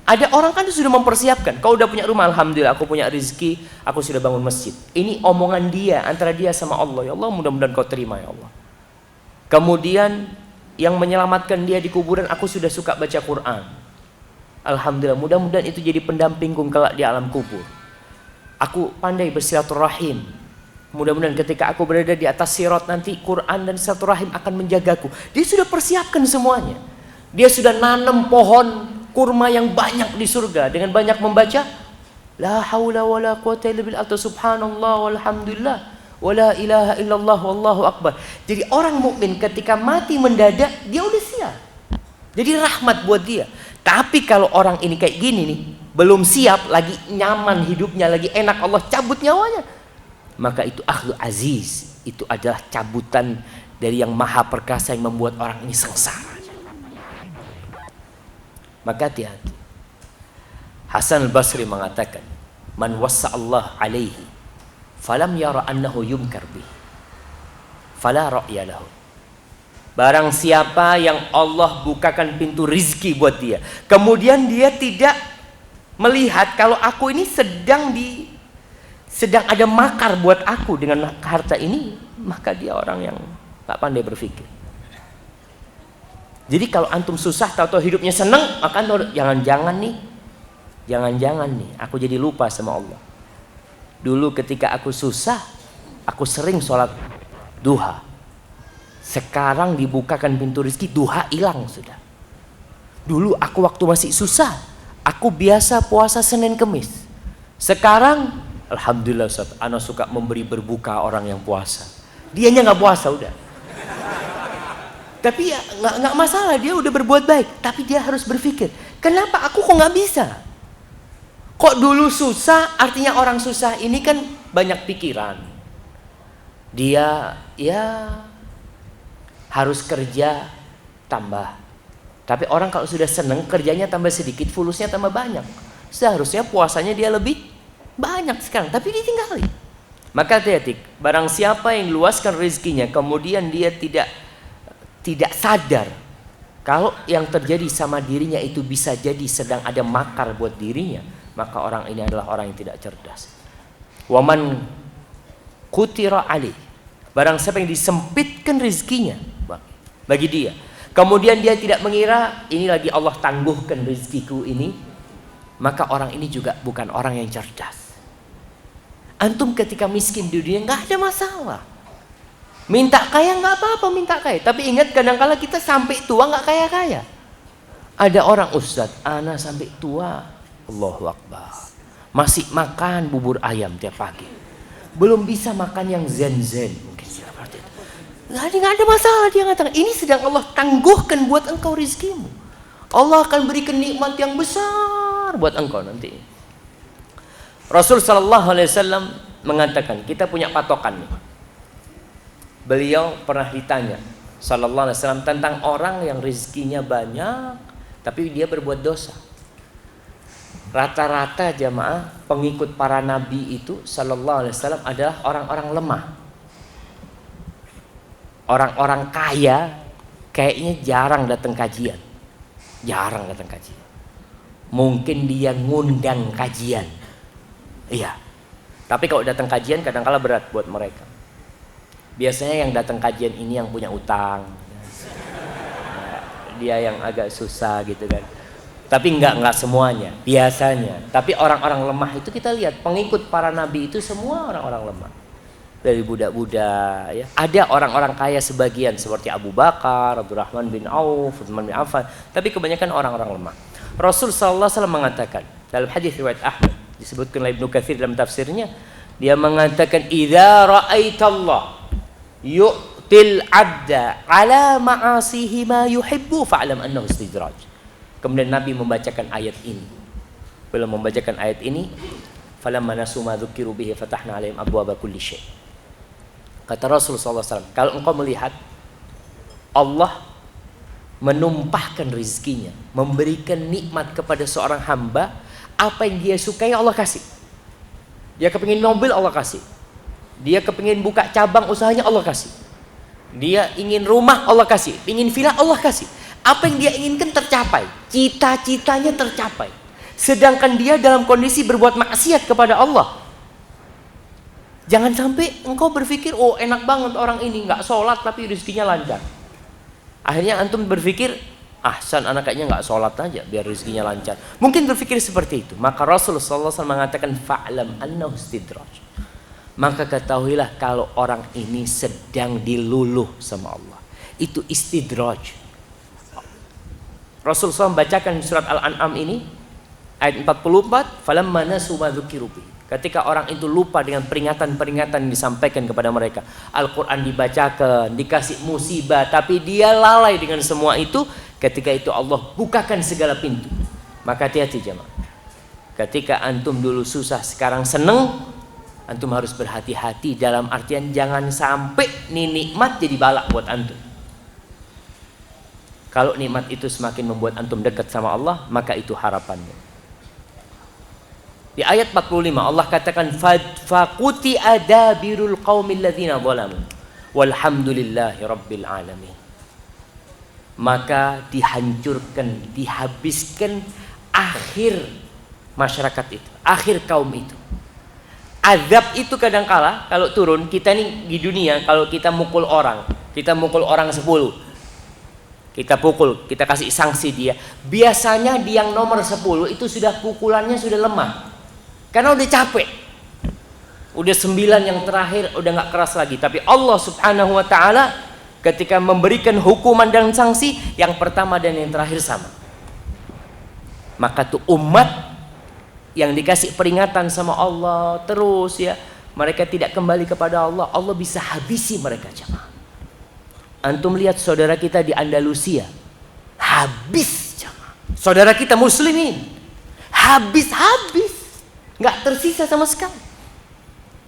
A: Ada orang kan sudah mempersiapkan. Kau udah punya rumah, alhamdulillah, aku punya rezeki, aku sudah bangun masjid. Ini omongan dia antara dia sama Allah. Ya Allah, mudah-mudahan kau terima ya Allah. Kemudian yang menyelamatkan dia di kuburan, aku sudah suka baca Quran. Alhamdulillah, mudah-mudahan itu jadi pendampingku kelak di alam kubur. Aku pandai bersilaturahim. Mudah-mudahan ketika aku berada di atas sirat nanti, Quran dan silaturahim akan menjagaku. Dia sudah persiapkan semuanya. Dia sudah nanam pohon kurma yang banyak di surga dengan banyak membaca la haula wala quwata illa billah atau subhanallah walhamdulillah wala ilaha illallah wallahu akbar. Jadi orang mukmin ketika mati mendadak, dia udah siap. Jadi rahmat buat dia. Tapi kalau orang ini kayak gini nih, belum siap, lagi nyaman hidupnya, lagi enak, Allah cabut nyawanya, maka itu akhdhu aziz. Itu adalah cabutan dari yang maha perkasa yang membuat orang ini sengsara. Maka hati-hati. Hasan al-Basri mengatakan, man wassa Allah alaihi falam yara annahu yumkar bih fala ra'ya lahu. Barang siapa yang Allah bukakan pintu rizki buat dia, kemudian dia tidak melihat kalau aku ini sedang ada makar buat aku dengan harta ini, maka dia orang yang tak pandai berpikir. Jadi kalau antum susah tahu-tahu hidupnya senang, maka jangan-jangan nih aku jadi lupa sama Allah. Dulu ketika aku susah, aku sering sholat duha. Sekarang dibukakan pintu rezeki, duha hilang sudah. Dulu aku waktu masih susah, aku biasa puasa Senin Kemis. Sekarang alhamdulillah Ustaz, ana suka memberi berbuka orang yang puasa. Dianya nggak puasa udah. Tapi ya nggak masalah, dia udah berbuat baik. Tapi dia harus berpikir, kenapa aku kok nggak bisa? Kok dulu susah? Artinya orang susah ini kan banyak pikiran. Dia ya harus kerja tambah. Tapi orang kalau sudah seneng, kerjanya tambah sedikit, fulusnya tambah banyak. Seharusnya puasanya dia lebih banyak sekarang, tapi ditinggalin. Maka hati-hati, barang siapa yang luaskan rezekinya, kemudian dia tidak sadar kalau yang terjadi sama dirinya itu bisa jadi sedang ada makar buat dirinya, maka orang ini adalah orang yang tidak cerdas. Waman qutira alih, barang siapa yang disempitkan rezekinya bagi dia, kemudian dia tidak mengira ini lagi Allah tangguhkan rezekiku ini, maka orang ini juga bukan orang yang cerdas. Antum ketika miskin di dunia nggak ada masalah. Minta kaya nggak apa-apa, minta kaya. Tapi ingat, kadang-kala kita sampai tua nggak kaya-kaya. Ada orang, Ustadz, ana sampai tua, Allahu Akbar, masih makan bubur ayam tiap pagi, belum bisa makan yang zen-zen. Mungkin seperti itu. Nggak ada masalah, dia mengatakan ini sedang Allah tangguhkan buat engkau rizkimu. Allah akan berikan nikmat yang besar buat engkau nanti. Rasul Sallallahu Alaihi Wasallam mengatakan, kita punya patokan nih. Beliau pernah ditanya Sallallahu Alaihi Wasallam tentang orang yang rezekinya banyak tapi dia berbuat dosa. Rata-rata jamaah pengikut para nabi itu Sallallahu Alaihi Wasallam adalah orang-orang lemah. Orang-orang kaya kayaknya jarang datang kajian. Jarang datang kajian. Mungkin dia ngundang kajian. Iya. Tapi kalau datang kajian kadang-kala berat buat mereka. Biasanya yang datang kajian ini yang punya utang. Dia yang agak susah gitu kan. Tapi enggak semuanya, biasanya. Tapi orang-orang lemah itu kita lihat, pengikut para nabi itu semua orang-orang lemah. Dari budak-budak ya. Ada orang-orang kaya sebagian seperti Abu Bakar, Abdurrahman bin Auf, Utsman bin Affan, tapi kebanyakan orang-orang lemah. Rasul sallallahu alaihi wasallam mengatakan dalam hadis riwayat Ahmad, disebutkan oleh Ibnu Katsir dalam tafsirnya, dia mengatakan idza ra'aitallah yu'til 'abda 'ala ma'asihi ma yuhibbu fa'lam annahu istidraj. Kemudian Nabi membacakan ayat ini. Belum membacakan ayat ini, falamma nasu ma dzukiru bihi fatahna 'alaihim abwaaba kulli syai'. Kata Rasul sallallahu alaihi wasallam, kalau engkau melihat Allah menumpahkan rezekinya, memberikan nikmat kepada seorang hamba, apa yang dia sukai Allah kasih. Dia kepingin mobil Allah kasih. Dia kepingin buka cabang usahanya Allah kasih. Dia ingin rumah Allah kasih, ingin villa Allah kasih. Apa yang dia inginkan tercapai, cita-citanya tercapai. Sedangkan dia dalam kondisi berbuat maksiat kepada Allah. Jangan sampai engkau berpikir, oh enak banget orang ini nggak sholat tapi rezekinya lancar. Akhirnya antum berpikir, ahsan anak kayaknya nggak sholat aja biar rezekinya lancar. Mungkin berpikir seperti itu. Maka Rasulullah SAW mengatakan fa'lam annahu istidraj. Maka ketahuilah kalau orang ini sedang diluluh sama Allah. Itu istidraj. Rasulullah SAW bacakan surat Al-An'am ini ayat 44, falamma nasu ma dzukiru bihi. Ketika orang itu lupa dengan peringatan-peringatan yang disampaikan kepada mereka, Al-Quran dibacakan, dikasih musibah, tapi dia lalai dengan semua itu. Ketika itu Allah bukakan segala pintu. Maka hati-hati jemaah. Ketika antum dulu susah, sekarang seneng, antum harus berhati-hati dalam artian jangan sampai nikmat jadi balak buat antum. Kalau nikmat itu semakin membuat antum dekat sama Allah, maka itu harapannya. Di ayat 45 Allah katakan faquti adabirul qaumil ladzina zalamu walhamdulillahi rabbil alamin. Maka dihancurkan, dihabiskan akhir masyarakat itu, akhir kaum itu. Azab itu kadangkala kalau turun, kita nih di dunia kalau kita mukul orang 10, kita pukul, kita kasih sanksi dia, biasanya di yang nomor 10 itu sudah pukulannya sudah lemah. Karena udah capek. Udah 9 yang terakhir udah gak keras lagi. Tapi Allah subhanahu wa ta'ala ketika memberikan hukuman dan sanksi, yang pertama dan yang terakhir sama. Maka tuh umat yang dikasih peringatan sama Allah terus ya, mereka tidak kembali kepada Allah, Allah bisa habisi mereka jemaah. Antum lihat saudara kita di Andalusia, habis jemaah. Saudara kita muslimin, habis. Nggak tersisa sama sekali.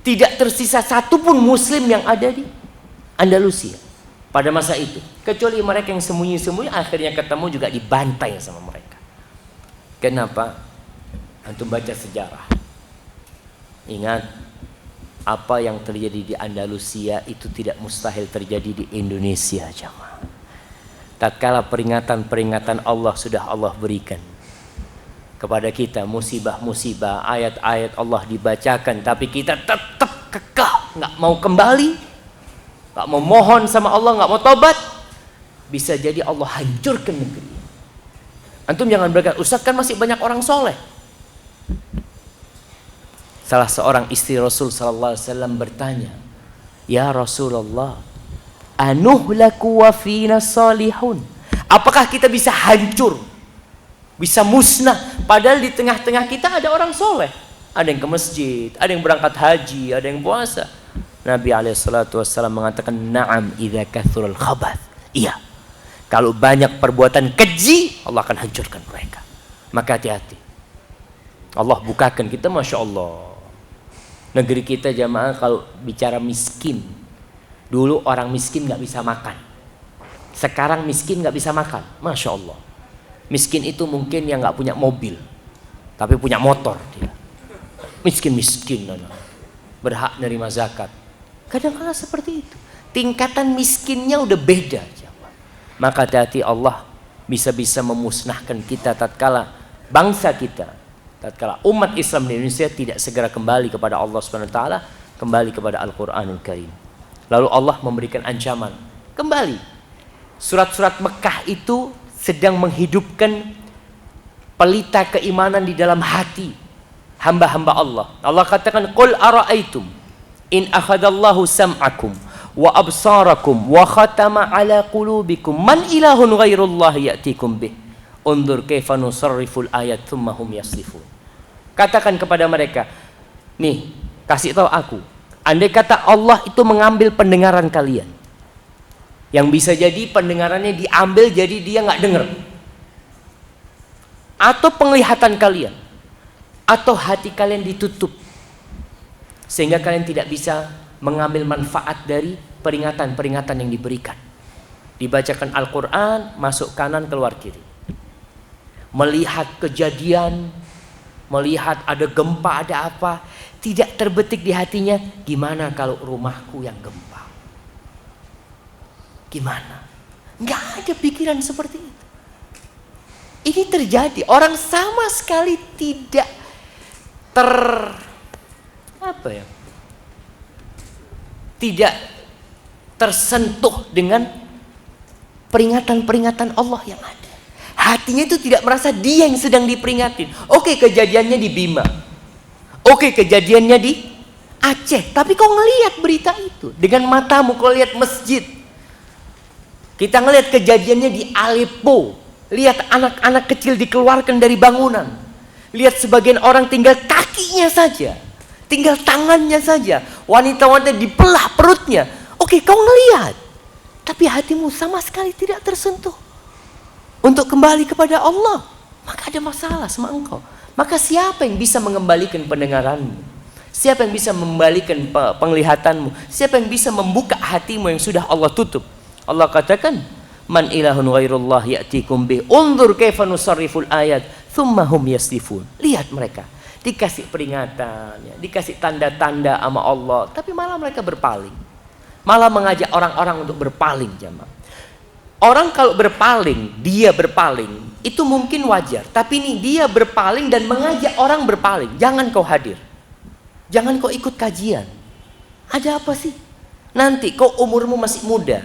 A: Tidak tersisa satupun muslim yang ada di Andalusia pada masa itu. Kecuali mereka yang sembunyi-sembunyi, akhirnya ketemu juga dibantai sama mereka. Kenapa? Antum baca sejarah. Ingat, apa yang terjadi di Andalusia itu tidak mustahil terjadi di Indonesia jemaah. Tatkala peringatan-peringatan Allah sudah Allah berikan kepada kita, musibah-musibah, ayat-ayat Allah dibacakan, tapi kita tetap kekeh, nggak mau kembali, nggak mau mohon sama Allah, nggak mau tobat, bisa jadi Allah hancurkan negeri. Antum jangan berkata, Ustaz kan masih banyak orang soleh. Salah seorang istri Rasul sallallahu alaihi wasallam bertanya, ya Rasulullah, anuhlaku wa fina salihun. Apakah kita bisa hancur, bisa musnah, padahal di tengah-tengah kita ada orang soleh, ada yang ke masjid, ada yang berangkat haji, ada yang puasa. Nabi SAW mengatakan, na'am idza kathural khabath. Iya, kalau banyak perbuatan keji, Allah akan hancurkan mereka. Maka hati-hati. Allah bukakan kita, Masya Allah. Negeri kita jamaah kalau bicara miskin, dulu orang miskin gak bisa makan, sekarang miskin gak bisa makan. Masya Allah. Miskin itu mungkin yang nggak punya mobil, tapi punya motor dia. Miskin, berhak nerima zakat. Kadang-kadang seperti itu. Tingkatan miskinnya udah beda. Maka hati-hati, Allah bisa-bisa memusnahkan kita tatkala bangsa kita, tatkala umat Islam di Indonesia tidak segera kembali kepada Allah Subhanahu wa taala, kembali kepada Al-Qur'anul Karim. Lalu Allah memberikan ancaman. Kembali, surat-surat Mekah itu sedang menghidupkan pelita keimanan di dalam hati hamba-hamba Allah. Allah katakan, "Qul ara'aitum in akhadallahu sam'akum wa absarakum wa khatama ala qulubikum man ilahun ghairullahi ya'tikum bih. Undur kaifa nusarriful ayat thumma hum yaslifun." Katakan kepada mereka, nih, kasih tahu aku, andai kata Allah itu mengambil pendengaran kalian, yang bisa jadi pendengarannya diambil jadi dia nggak dengar, atau penglihatan kalian, atau hati kalian ditutup sehingga kalian tidak bisa mengambil manfaat dari peringatan-peringatan yang diberikan. Dibacakan Al-Quran, masuk kanan keluar kiri, melihat kejadian, melihat ada gempa, ada apa, tidak terbetik di hatinya, gimana kalau rumahku yang gempa? Gimana? Nggak ada pikiran seperti itu. Ini terjadi, orang sama sekali tidak tidak tersentuh dengan peringatan-peringatan Allah yang ada. Hatinya itu tidak merasa dia yang sedang diperingatin. Oke, kejadiannya di Bima, oke, kejadiannya di Aceh, tapi kau ngelihat berita itu dengan matamu, kau lihat masjid. Kita ngelihat kejadiannya di Aleppo, lihat anak-anak kecil dikeluarkan dari bangunan, lihat sebagian orang tinggal kakinya saja, tinggal tangannya saja, wanita-wanita dipelah perutnya. Oke, kau ngelihat, tapi hatimu sama sekali tidak tersentuh untuk kembali kepada Allah, maka ada masalah sama engkau. Maka siapa yang bisa mengembalikan pendengaranmu? Siapa yang bisa mengembalikan penglihatanmu? Siapa yang bisa membuka hatimu yang sudah Allah tutup? Allah katakan, "Man ilahun ghairullah ya'tikum bih. Undur kaifa nusarriful ayat thumma hum yaslifun." Lihat mereka dikasih peringatan, ya, dikasih tanda-tanda sama Allah, tapi malah mereka berpaling. Malah mengajak orang-orang untuk berpaling, jamaah. Orang kalau berpaling, dia berpaling, itu mungkin wajar. Tapi ini dia berpaling dan mengajak orang berpaling. Jangan kau hadir. Jangan kau ikut kajian. Ada apa sih? Nanti kau umurmu masih muda.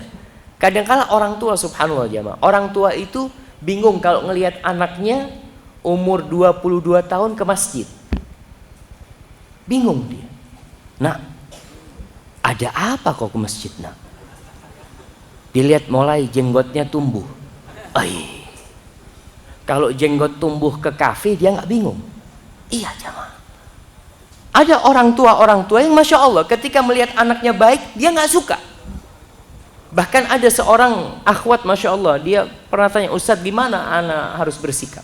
A: Kadang-kala orang tua, subhanallah jamaah, orang tua itu bingung kalau ngelihat anaknya umur 22 tahun ke masjid. Bingung dia. Nak, ada apa kau ke masjid, nak? Dilihat mulai jenggotnya tumbuh. Kalau jenggot tumbuh ke kafe dia nggak bingung. Iya jamaah. Ada orang tua yang masya Allah ketika melihat anaknya baik dia nggak suka. Bahkan ada seorang akhwat masya Allah, dia pernah tanya, "Ustadz, gimana anak harus bersikap?"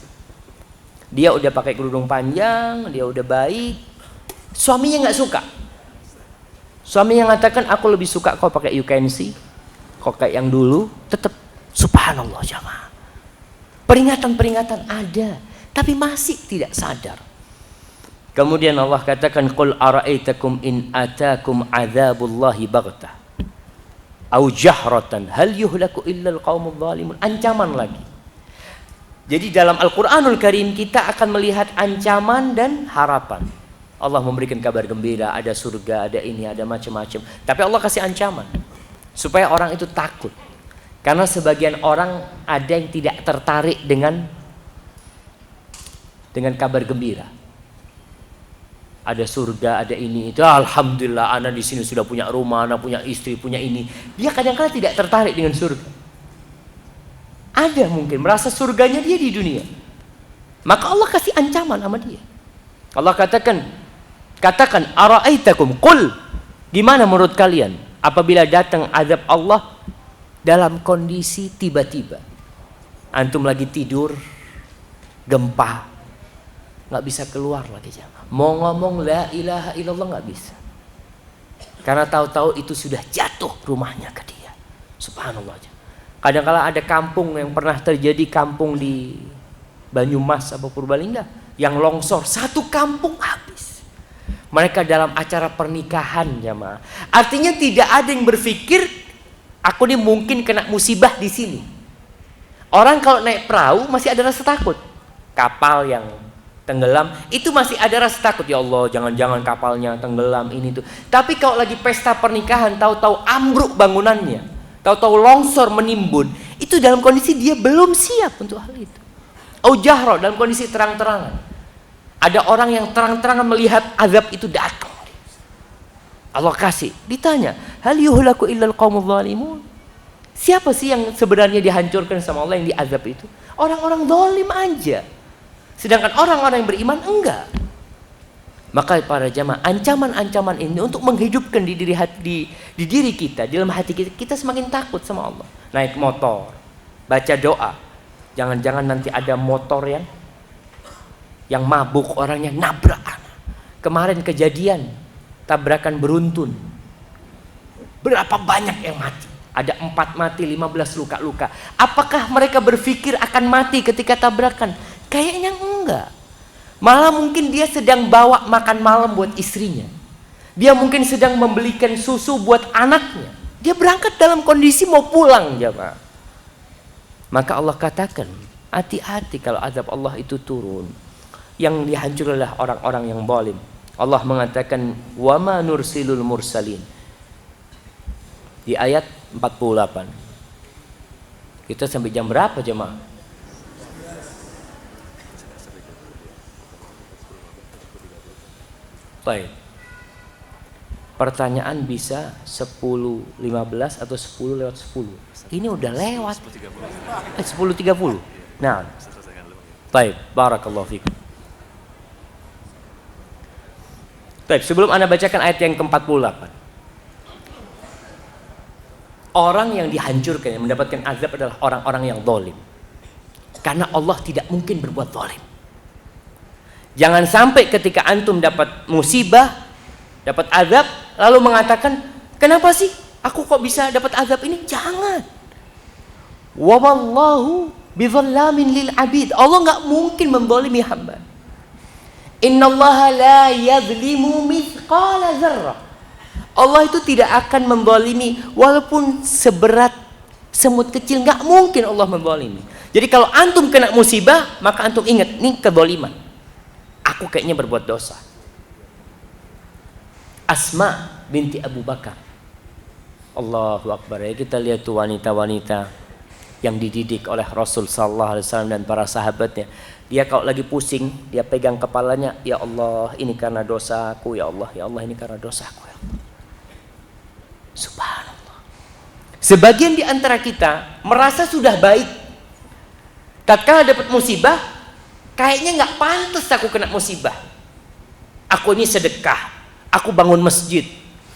A: Dia udah pakai kerudung panjang, dia udah baik, suaminya nggak suka. Suaminya mengatakan, "Aku lebih suka kau pakai you can see, kau kayak yang dulu." Tetap subhanallah jamaah. Peringatan-peringatan ada, tapi masih tidak sadar. Kemudian Allah katakan, "Qul ara'aitakum in atakum adzabullahi baghtah au jahratan hal yuhlaku illal qaumudz zalimun." Ancaman lagi. Jadi dalam Al-Qur'anul Karim kita akan melihat ancaman dan harapan. Allah memberikan kabar gembira, ada surga, ada ini, ada macam-macam. Tapi Allah kasih ancaman supaya orang itu takut. Karena sebagian orang ada yang tidak tertarik dengan kabar gembira. Ada surga, ada ini, itu alhamdulillah, anak di sini sudah punya rumah, anak punya istri, punya ini. Dia kadang-kadang tidak tertarik dengan surga. Ada mungkin merasa surganya dia di dunia. Maka Allah kasih ancaman sama dia. Allah katakan, "Ara'aitakum, qul." Gimana menurut kalian apabila datang azab Allah dalam kondisi tiba-tiba? Antum lagi tidur, gempa, nggak bisa keluar lagi jamaah. Mau ngomong la ilaha illallah nggak bisa, karena tahu-tahu itu sudah jatuh rumahnya ke dia. Subhanallah. Kadang-kala ada kampung yang pernah terjadi, kampung di Banyumas atau Purbalingga, yang longsor, satu kampung habis. Mereka dalam acara pernikahan jamaah. Artinya tidak ada yang berpikir aku ini mungkin kena musibah di sini. Orang kalau naik perahu masih ada rasa takut. Kapal yang tenggelam, itu masih ada rasa takut, ya Allah jangan-jangan kapalnya tenggelam ini tuh. Tapi kalau lagi pesta pernikahan, tahu-tahu ambruk bangunannya, tahu-tahu longsor menimbun, itu dalam kondisi dia belum siap untuk hal itu. Au jahra, dalam kondisi terang-terangan. Ada orang yang terang-terangan melihat azab itu datang. Allah kasih, ditanya, hal yuhlaku illal qaumul zalimun. Siapa sih yang sebenarnya dihancurkan sama Allah, yang diazab itu? Orang-orang zalim aja. Sedangkan orang-orang yang beriman enggak. Maka para jamaah, ancaman-ancaman ini untuk menghidupkan di diri kita, di dalam hati kita, kita semakin takut sama Allah. Naik motor, baca doa. Jangan-jangan nanti ada motor yang mabuk orangnya nabrak. Kemarin kejadian tabrakan beruntun. Berapa banyak yang mati? Ada 4 mati, 15 luka-luka. Apakah mereka berpikir akan mati ketika tabrakan? Kayaknya enggak. Malah mungkin dia sedang bawa makan malam buat istrinya. Dia mungkin sedang membelikan susu buat anaknya. Dia berangkat dalam kondisi mau pulang, jemaah. Maka Allah katakan, hati-hati kalau azab Allah itu turun. Yang dihancur adalah orang-orang yang zalim. Allah mengatakan, wa ma nursilul mursalin. Di ayat 48. Kita sampai jam berapa, jemaah? Baik. Pertanyaan bisa 10.15 atau 10 lewat 10. Ini udah lewat 10.30. Nah, baik, barakallahu fikum. Baik, sebelum Anda bacakan ayat yang ke-48. Orang yang dihancurkan, yang mendapatkan azab adalah orang-orang yang zalim. Karena Allah tidak mungkin berbuat zalim. Jangan sampai ketika antum dapat musibah, dapat azab, lalu mengatakan, kenapa sih aku kok bisa dapat azab ini? Jangan. Wa wallahu bidzallamin lil abid. Allah nggak mungkin menzalimi hamba. Innallaha la yadzlimu mithqala dzarrah. Allah itu tidak akan menzalimi walaupun seberat semut kecil, nggak mungkin Allah menzalimi. Jadi kalau antum kena musibah, maka antum ingat, ini kezaliman. Aku kayaknya berbuat dosa. Asma binti Abu Bakar. Allahu Akbar. Ya, kita lihat tuh wanita-wanita yang dididik oleh Rasul sallallahu alaihi wasallam dan para sahabatnya. Dia kalau lagi pusing, dia pegang kepalanya, ya Allah, ini karena dosaku, ya Allah, ini karena dosaku, ya Allah. Subhanallah. Sebagian di antara kita merasa sudah baik. Tatkala dapat musibah, kayaknya nggak pantas aku kena musibah. Aku ini sedekah, aku bangun masjid,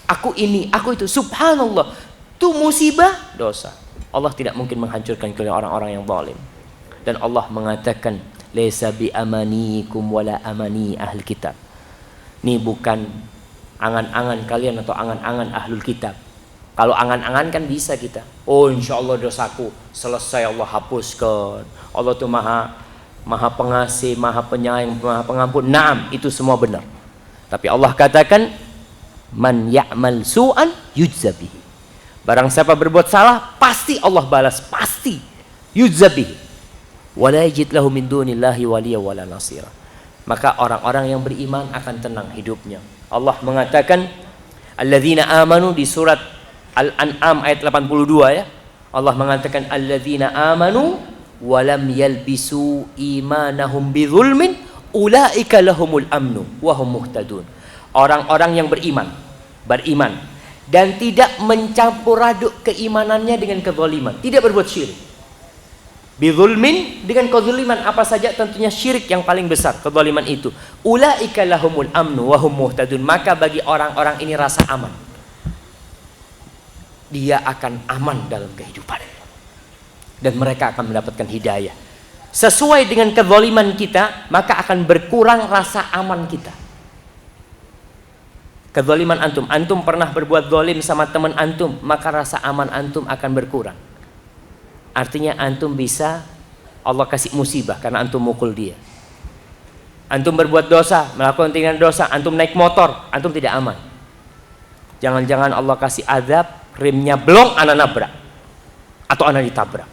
A: aku ini, aku itu. Subhanallah, itu musibah, dosa. Allah tidak mungkin menghancurkan orang-orang yang zalim. Dan Allah mengatakan, laisa bi amanikum wala amani ahli kitab. Ini bukan angan-angan kalian atau angan-angan ahlul kitab. Kalau angan-angan kan bisa kita, oh insya Allah dosaku selesai Allah hapuskan. Allah tuh maha pengasih, maha penyayang, maha pengampun. Naam, itu semua benar. Tapi Allah katakan, man ya'mal su'an yujza bihi. Barang siapa berbuat salah, pasti Allah balas, pasti yujza bihi. Wala yajid lahu min dunillahi waliya wala nasira. Maka orang-orang yang beriman akan tenang hidupnya. Allah mengatakan, alladzina amanu di surat Al-An'am ayat 82 ya. Allah mengatakan, alladzina amanu walam yalbisu imanahum bidzulmin ulaika lahumul amnu wa hum muhtadun. Orang-orang yang beriman dan tidak mencampur aduk keimanannya dengan kezaliman, tidak berbuat syirik. Bidzulmin, dengan kezaliman apa saja, tentunya syirik yang paling besar, kezaliman itu. Ulaika lahumul amnu wa hum muhtadun. Maka bagi orang-orang ini rasa aman. Dia akan aman dalam kehidupan. Dan mereka akan mendapatkan hidayah. Sesuai dengan kezaliman kita, maka akan berkurang rasa aman kita. Kezaliman antum, antum pernah berbuat zalim sama teman antum, maka rasa aman antum akan berkurang. Artinya antum bisa Allah kasih musibah karena antum mukul dia. Antum berbuat dosa, melakukan tindakan dosa, antum naik motor, antum tidak aman. Jangan-jangan Allah kasih azab, remnya blong, anak nabrak atau anak ditabrak.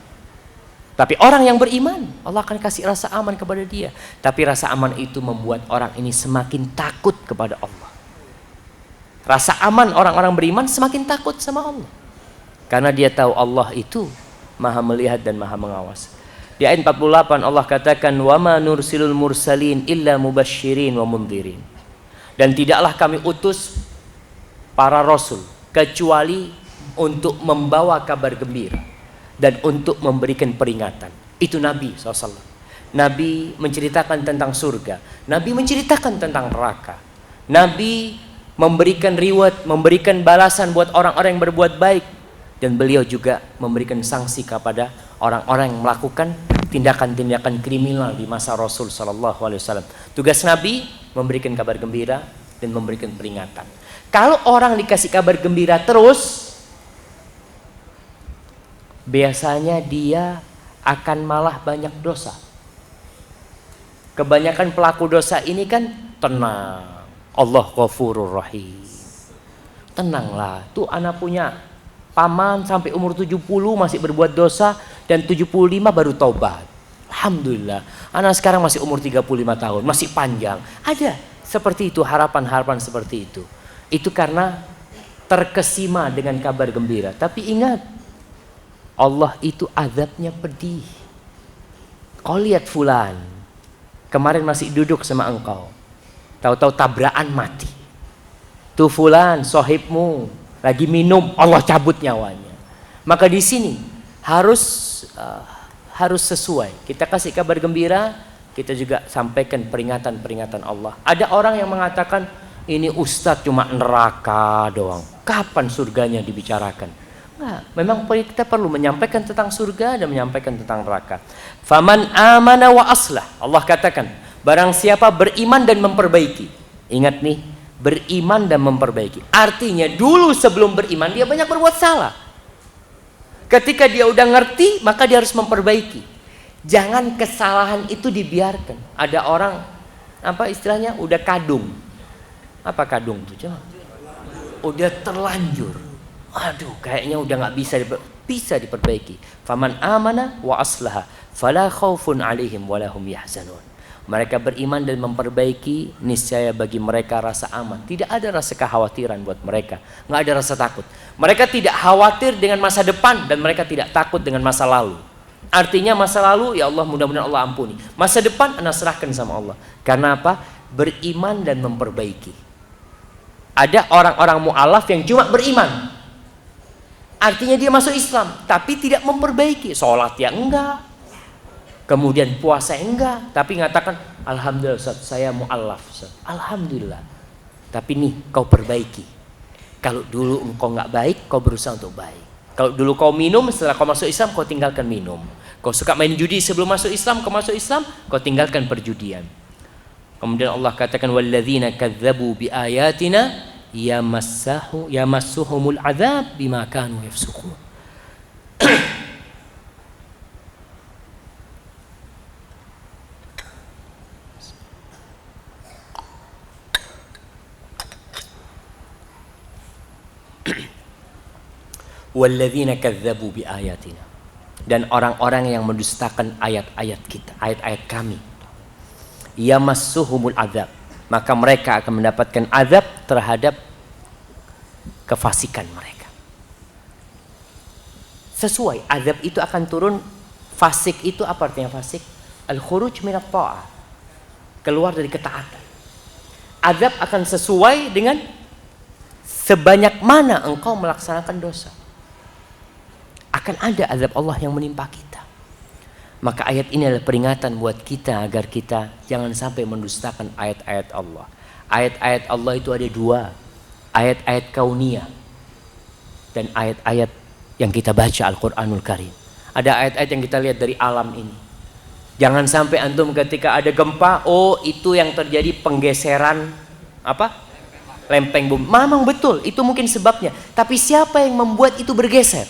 A: Tapi orang yang beriman, Allah akan kasih rasa aman kepada dia. Tapi rasa aman itu membuat orang ini semakin takut kepada Allah. Rasa aman orang-orang beriman semakin takut sama Allah. Karena dia tahu Allah itu maha melihat dan maha mengawas. Di ayat 48 Allah katakan, "Wa ma nursilul mursalin illa mubasysyirin wa mundhirin." Dan tidaklah kami utus para rasul kecuali untuk membawa kabar gembira dan untuk memberikan peringatan. Itu Nabi SAW. Nabi menceritakan tentang surga. Nabi menceritakan tentang neraka. Nabi memberikan reward, memberikan balasan buat orang-orang yang berbuat baik. Dan beliau juga memberikan sanksi kepada orang-orang yang melakukan tindakan-tindakan kriminal di masa Rasul SAW. Tugas Nabi memberikan kabar gembira dan memberikan peringatan. Kalau orang dikasih kabar gembira terus, biasanya dia akan malah banyak dosa. Kebanyakan pelaku dosa ini kan tenang, Allah Ghafurur Rahim. Tenanglah, tuh anak punya paman sampai umur 70 masih berbuat dosa dan 75 baru taubat. Alhamdulillah, anak sekarang masih umur 35 tahun, masih panjang. Ada seperti itu, harapan-harapan seperti itu. Itu karena terkesima dengan kabar gembira. Tapi ingat, Allah itu azabnya pedih. Kau lihat fulan, kemarin masih duduk sama engkau, tahu-tahu tabrakan mati. Tuh fulan, sohibmu lagi minum, Allah cabut nyawanya. Maka di sini harus sesuai. Kita kasih kabar gembira, kita juga sampaikan peringatan-peringatan Allah. Ada orang yang mengatakan, ini ustadz cuma neraka doang. Kapan surganya dibicarakan? Nah, memang kita perlu menyampaikan tentang surga dan menyampaikan tentang neraka. Faman amana wa aslah. Allah katakan, barang siapa beriman dan memperbaiki. Ingat nih, beriman dan memperbaiki. Artinya dulu sebelum beriman dia banyak berbuat salah. Ketika dia udah ngerti, maka dia harus memperbaiki. Jangan kesalahan itu dibiarkan. Ada orang, apa istilahnya, udah kadung. Apa kadung tuh? Coba. Udah terlanjur. Aduh, kayaknya udah nggak bisa diperbaiki. Faman amana wa aslaha fala khaufun alaihim walahum yahzanun. Mereka beriman dan memperbaiki, niscaya bagi mereka rasa aman. Tidak ada rasa kekhawatiran buat mereka. Nggak ada rasa takut. Mereka tidak khawatir dengan masa depan dan mereka tidak takut dengan masa lalu. Artinya masa lalu, ya Allah mudah-mudahan Allah ampuni. Masa depan Anda serahkan sama Allah. Karena apa? Beriman dan memperbaiki. Ada orang-orang mu'alaf yang cuma beriman. Artinya dia masuk Islam, tapi tidak memperbaiki. Sholat ya enggak, kemudian puasa enggak, tapi mengatakan, Alhamdulillah Ustaz, saya mu'alaf Ustaz. Alhamdulillah. Tapi nih, kau perbaiki. Kalau dulu engkau enggak baik, kau berusaha untuk baik. Kalau dulu kau minum, setelah kau masuk Islam, kau tinggalkan minum. Kau suka main judi sebelum masuk Islam, kau masuk Islam, kau tinggalkan perjudian. Kemudian Allah katakan, walladzina kadzabu bi ayatina yamassuhumul azab bima kanu yafsukun. Walladzina kadzabu bi ayatina, dan orang-orang yang mendustakan ayat-ayat kita, ayat-ayat kami, yamassuhumul azab, maka mereka akan mendapatkan azab terhadap kefasikan mereka. Sesuai, azab itu akan turun. Fasik itu apa artinya fasik? Al-khuruj minat ta'ah, keluar dari ketaatan. Azab akan sesuai dengan sebanyak mana engkau melaksanakan dosa. Akan ada azab Allah yang menimpa kita. Maka ayat ini adalah peringatan buat kita agar kita jangan sampai mendustakan ayat-ayat Allah. Ayat-ayat Allah itu ada dua. Ayat-ayat kauniyah dan ayat-ayat yang kita baca Al-Quranul Karim. Ada ayat-ayat yang kita lihat dari alam ini. Jangan sampai antum ketika ada gempa, oh itu yang terjadi penggeseran apa? Lempeng bumi. Memang betul, itu mungkin sebabnya. Tapi siapa yang membuat itu bergeser?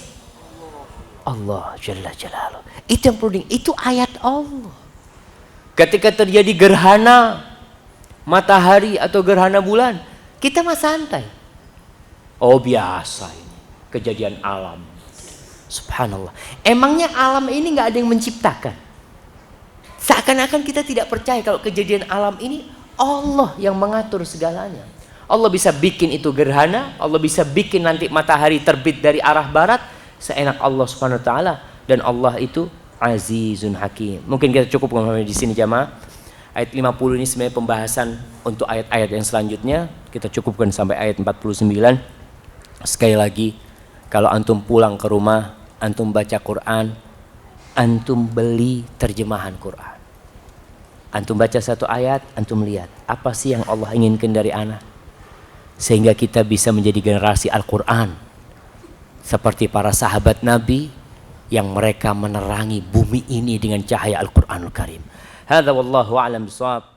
A: Allah Jalla Jalaluh. Itu yang perlu itu ayat Allah. Ketika terjadi gerhana matahari atau gerhana bulan, kita mah santai. Oh biasa ini kejadian alam. Subhanallah. Emangnya alam ini nggak ada yang menciptakan? Seakan-akan kita tidak percaya kalau kejadian alam ini Allah yang mengatur segalanya. Allah bisa bikin itu gerhana, Allah bisa bikin nanti matahari terbit dari arah barat seenak Allah Subhanahu wa taala, dan Allah itu Azizun Hakim. Mungkin kita cukup di sini jamaah. Ayat 50 ini sebenarnya pembahasan untuk ayat-ayat yang selanjutnya. Kita cukupkan sampai ayat 49. Sekali lagi, kalau antum pulang ke rumah, antum baca Quran, antum beli terjemahan Quran. Antum baca satu ayat, antum lihat apa sih yang Allah inginkan dari anak, sehingga kita bisa menjadi generasi Al-Quran seperti para sahabat Nabi yang mereka menerangi bumi ini dengan cahaya Al-Quranul Karim. Hadza wallahu a'lam bishawab.